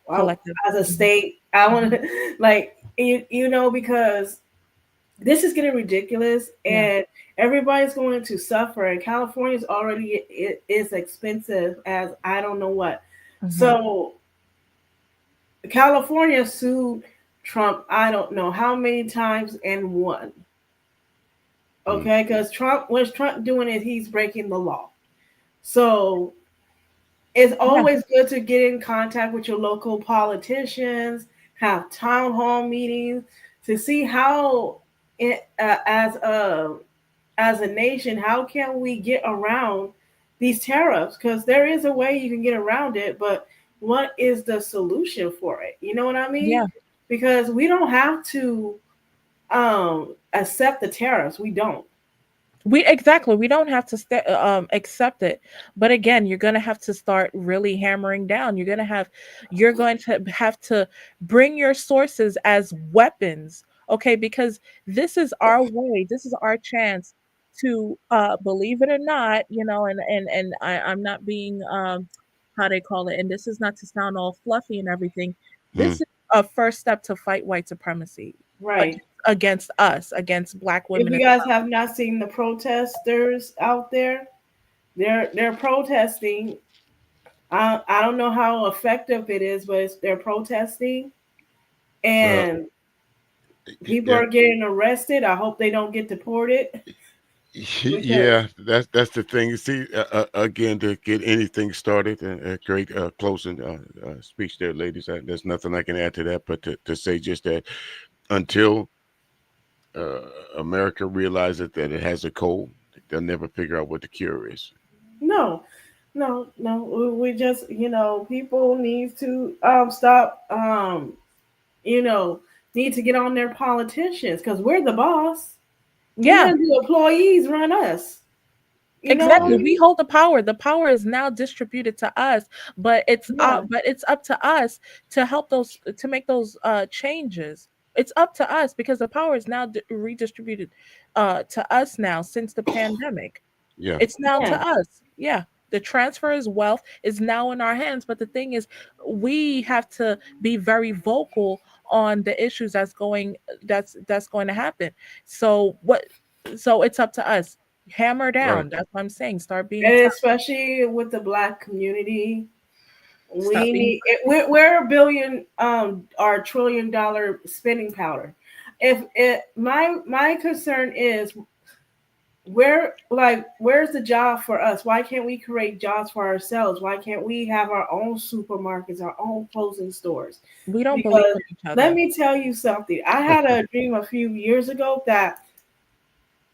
Collective. as a Mhm. state. I want Mhm. to like because this is getting ridiculous Yeah. and everybody's going to suffer. And California's already it is expensive as I don't know what. Mhm. So California sued Trump. I don't know how many times and won. mm, Okay, because Trump, what's Trump doing is he's breaking the law. So it's Yeah. always good to get in contact with your local politicians, have town hall meetings to see how, as a nation, how can we get around these tariffs? Because there is a way you can get around it, but what is the solution for it? You know what I mean? Yeah. Because we don't have to accept the tariffs. We don't. We exactly. We don't have to accept it. But again, you're going to have to start really hammering down. You're going to have to bring your sources as weapons. Okay, because this is our way. This is our chance to believe it or not, I'm not being how they call it, and this is not to sound all fluffy and everything. This mm, is a first step to fight white supremacy Right. against us, against black If women you as guys well. have not seen the protesters out there, they're protesting. I don't know how effective it is, but they're protesting well, and people yeah, are getting arrested. I hope they don't get deported because yeah, that's the thing. You see, again, to get anything started, a great closing speech there, ladies. There's nothing I can add to that, but to say just that until uh, America realizes that it has a cold, they'll never figure out what the cure is. no, no. We just people need to stop you know need to get on their politicians because we're the boss. We Yeah, let the employees run us. You know what I exactly. Yeah, We mean? hold the power. The power is now distributed to us, Yeah, but it's up to us to help those to make those changes. It's up to us because the power is now redistributed to us now since the pandemic. yeah, It's now yeah. to us. Yeah. The transfer is wealth is now in our hands. But the thing is, we have to be very vocal on the issues that's going to happen. So what so it's up to us. Hammer right. down. That's what I'm saying. Start being And tough. especially with the black community, Stop we being need we're a billion or $1 trillion spending powder. If it my concern is where's the job for us? Why can't we create jobs for ourselves? Why can't we have our own supermarkets, our own clothing stores? we don't believe Because in each let other. me tell you something. I had a dream a few years ago that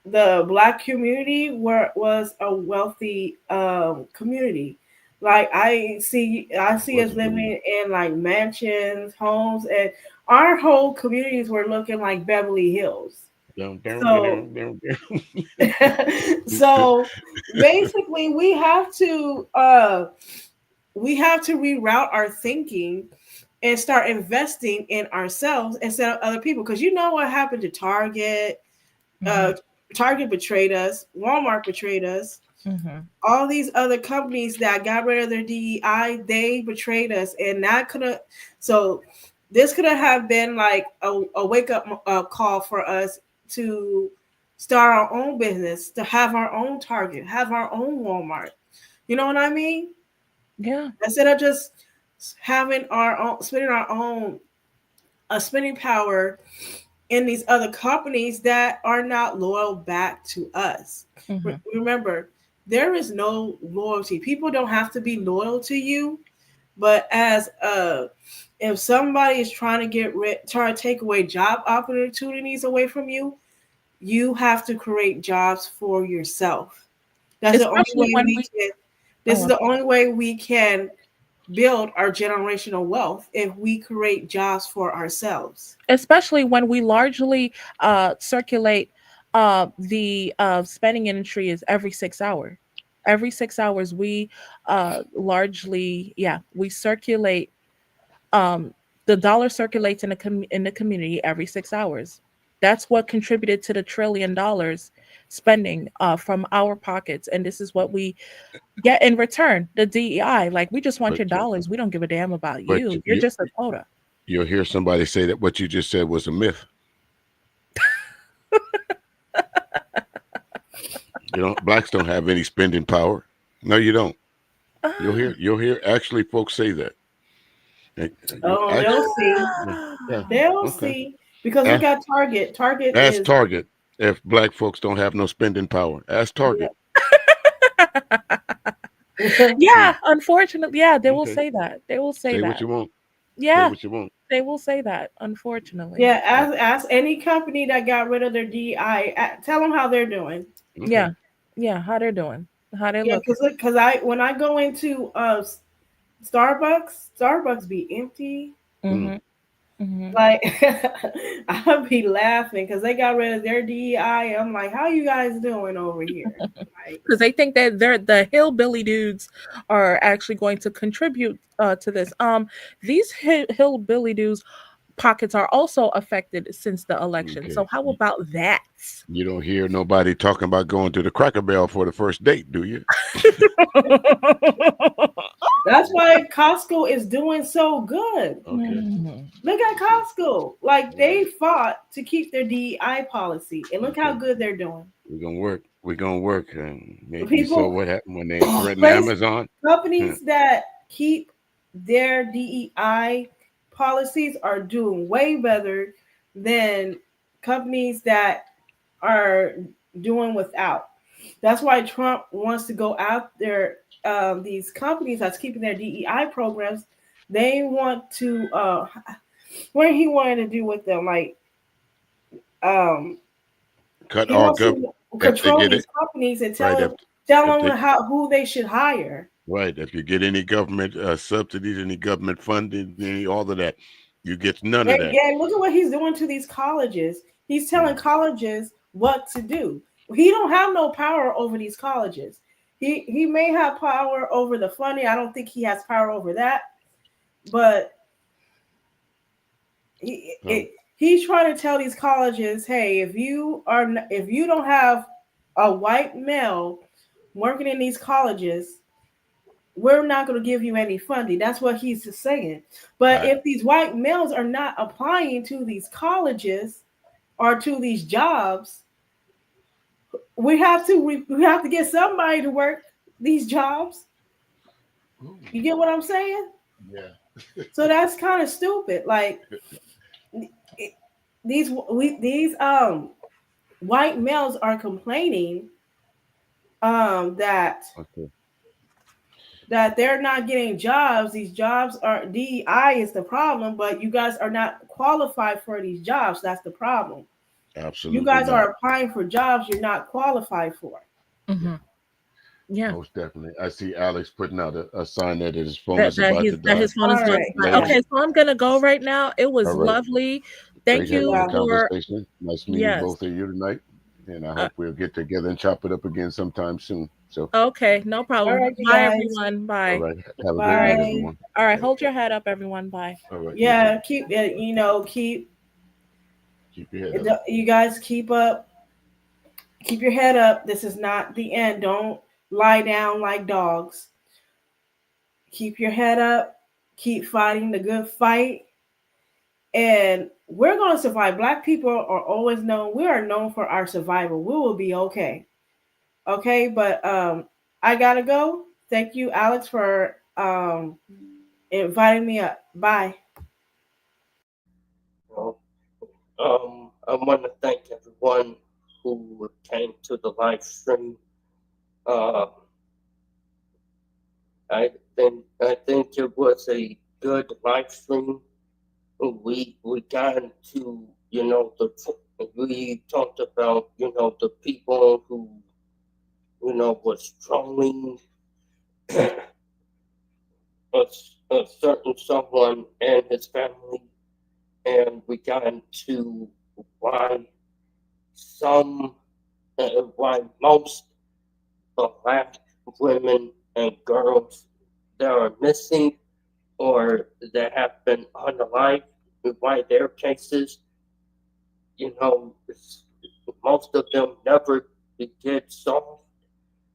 the black community was a wealthy community. Like I see us Was a dream. living in like mansions, homes, and our whole communities were looking like Beverly Hills. Down, down, So down, down, down. so basically we have to reroute our thinking and start investing in ourselves instead of other people. Because you know what happened to Target? Hmm. Uh, Target betrayed us. Walmart betrayed us. Hmm. All these other companies that got rid of their DEI, they betrayed us, and that could have. So this could have been like a wake up call for us to start our own business, to have our own Target, have our own Walmart. You know what I mean? Yeah. Instead of just having our own, spending our own spending power in these other companies that are not loyal back to us. Hmm. Remember, there is no loyalty. People don't have to be loyal to you, but as if somebody is trying to take away job opportunities away from you, you have to create jobs for yourself. That's the only Especially way when we we can. This is oh, the only way we can build our generational wealth if we create jobs for ourselves. especially when we largely circulate the spending industry is every 6 hours Every 6 hours, we largely, yeah, we circulate. Um, the dollar circulates in in the community every 6 hours. That's what contributed to the $1 trillion spending from our pockets, and this is what we get in return. The DEI, like we just want But your dollars. We don't give a damn about but you. You're you, just a quota. you'll hear somebody say that what you just said was a myth. You know, blacks don't have any spending power. No, you don't. Ah, You'll hear actually folks say that. You Oh, they'll actually, see. yeah, yeah, They'll okay. see. Because look Ask, at Target. Target ask is, Target if black folks don't have no spending power. Ask yeah. Target. yeah, Hmm. unfortunately, yeah, they will Okay. say that. They will say Say what that. you want. Say Yeah, what you want. they will say that. Unfortunately, Yeah, ask any company that got rid of their DI. Tell them how they're doing. yeah, Okay. yeah. How they're doing? How they Yeah, looking? because I when I go into Starbucks be empty. Mm. Mhm, mhm. Like I'll be laughing because they got rid of their DEI. I'm like, how you guys doing over here? Like, Because they think that they're the hillbilly dudes are actually going to contribute to this. These hillbilly dudes pockets are also affected since the election. Okay. So how about that? You don't hear nobody talking about going to the Cracker Barrel for the first date, do you? that's why Costco is doing so good. Okay. Look at Okay. Costco. Like All they right. fought to keep their DEI policy, and look how Okay. good they're doing. We're gonna work. We're gonna work. And maybe you saw People, what happened when they threatened place Amazon. companies Huh. that keep their DEI policies are doing way better than companies that are doing without. That's why Trump wants to go after these companies that's keeping their DEI programs. They want to what he wanted to do with them, like um, Cut he all wants gov to if they control get these it companies and right. tell If them they how who they should hire. right, if you get any government subsidies, any government funding, any all of that, you get none of that. Yeah, look at what he's doing to these colleges. He's telling Mm. colleges what to do. He don't have no power over these colleges. He may have power over the funding. I don't think he has power over that. But So he's trying to tell these colleges, hey, if you don't have a white male working in these colleges, we're not going to give you any funding. That's what he's just saying. But I if these white males are not applying to these colleges or to these jobs, we have to get somebody to work these jobs. Ooh, You get what I'm saying? yeah. So that's kind of stupid. Like it, these white males are complaining that Okay. they're not getting jobs. These jobs are DEI is the problem, but you guys are not qualified for these jobs. That's the problem. You Absolutely guys not. are applying for jobs you're not qualified for. Yeah, Hmm. Yeah. most definitely. I see Alex putting out a sign that his phone That is about to that die. his phone All is about right, to die. yeah, Ladies, Okay, so I'm gonna go right now. It all was right. lovely. Great Thank having you the yeah. for conversation. Nice meeting yes. both of you tonight. And I Uh, hope we'll get together and chop it up again sometime soon. So, okay, no All problem. right, you Bye guys. everyone. all Bye. right. Have a great night, Bye. everyone. All right, All right. hold your head up, everyone. Bye. All right. You too. Yeah, keep you know Keep your head up. you guys keep your head up. This is not the end. Don't lie down like dogs. Keep your head up. Keep fighting the good fight, and we're gonna survive. Black people are always known. We are known for our survival. We will be okay. Okay, but I gotta go. Thank you, Alex, for inviting me up. Bye. Well, I want to thank everyone who came to the live stream. Uh, I think it was a good live stream. We got into we talked about the people who was trolling a, a certain someone and his family, and we got into why some why most black women and girls that are missing or that have been unalived. Why their cases, you know, most of them never get solved.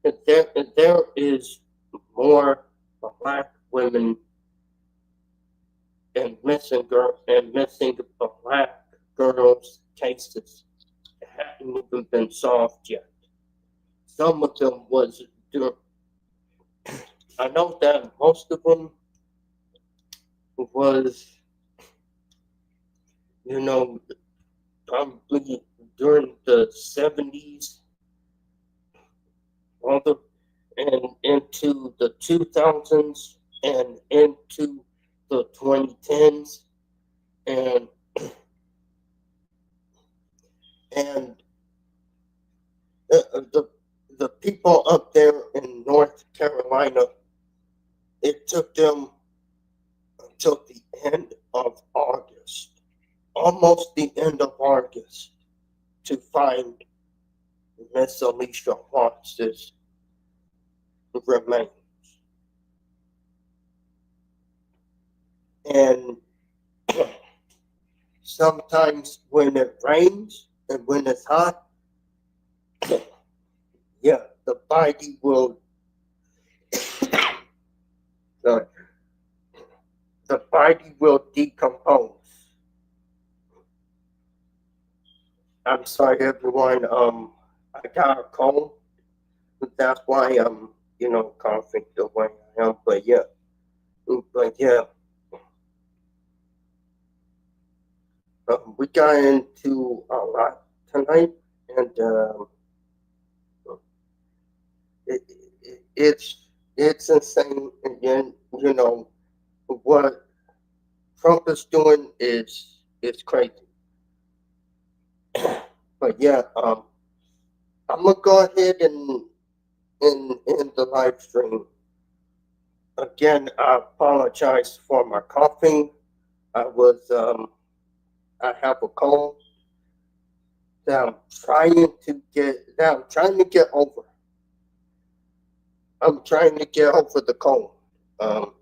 And there is more black women and missing black girls cases that haven't even been solved yet. Some of them was I know that most of them was, you know, probably during the 70s, all the and into the 2000s and into the 2010s, and and the people up there in North Carolina, it took them until the end of August, almost the end of August, to find Miss Alicia Watts's remains. And sometimes when it rains and when it's hot, yeah, the body will, sorry, the body will decompose. I'm sorry, everyone. I got a cold. That's why I'm, coughing the way I am. But yeah, we got into a lot tonight, and it, it's insane. And then what Trump is doing is crazy. But yeah, I'm gonna go ahead and in the live stream. Again, I apologize for my coughing. I was I have a cold that I'm trying to get over. I'm trying to get over the cold. Um,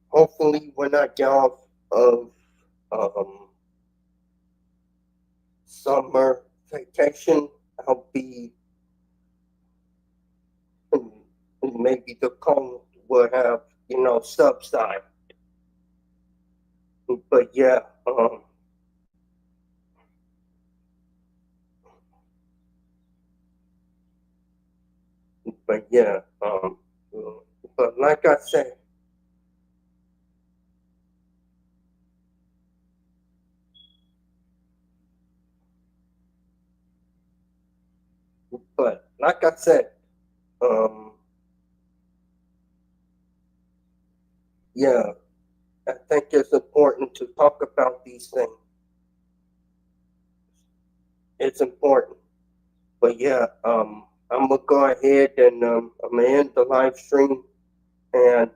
Hopefully when I get off of um, summer vacation, I'll be maybe the cold will have subside. But yeah, but yeah, but like I said, but like I said, um, yeah, I think it's important to talk about these things. It's important. But yeah, I'm gonna go ahead and I'm gonna end the live stream, and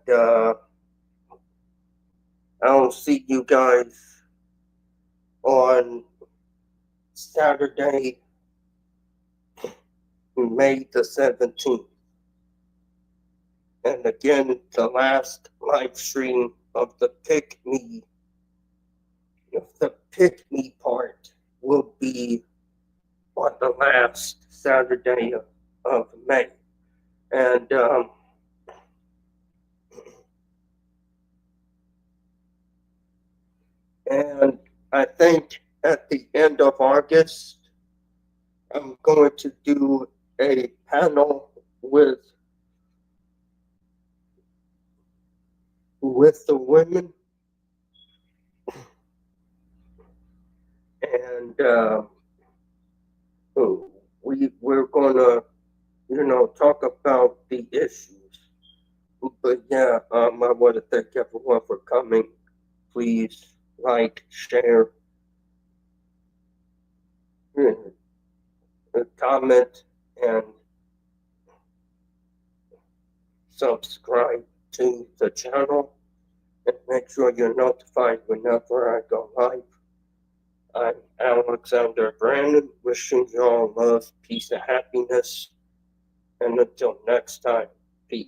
I'll see you guys on Saturday, May the 17th. And again, the last live stream of the pick me part will be on the last Saturday of May. And and I think at the end of August, I'm going to do a panel with the women, and we're gonna talk about the issues. But yeah, I want to thank everyone for coming. Please like, share, comment, and subscribe to the channel. And make sure you're notified whenever I go live. I'm Alexander Brannon, wishing you all love, peace, and happiness. And until next time, peace.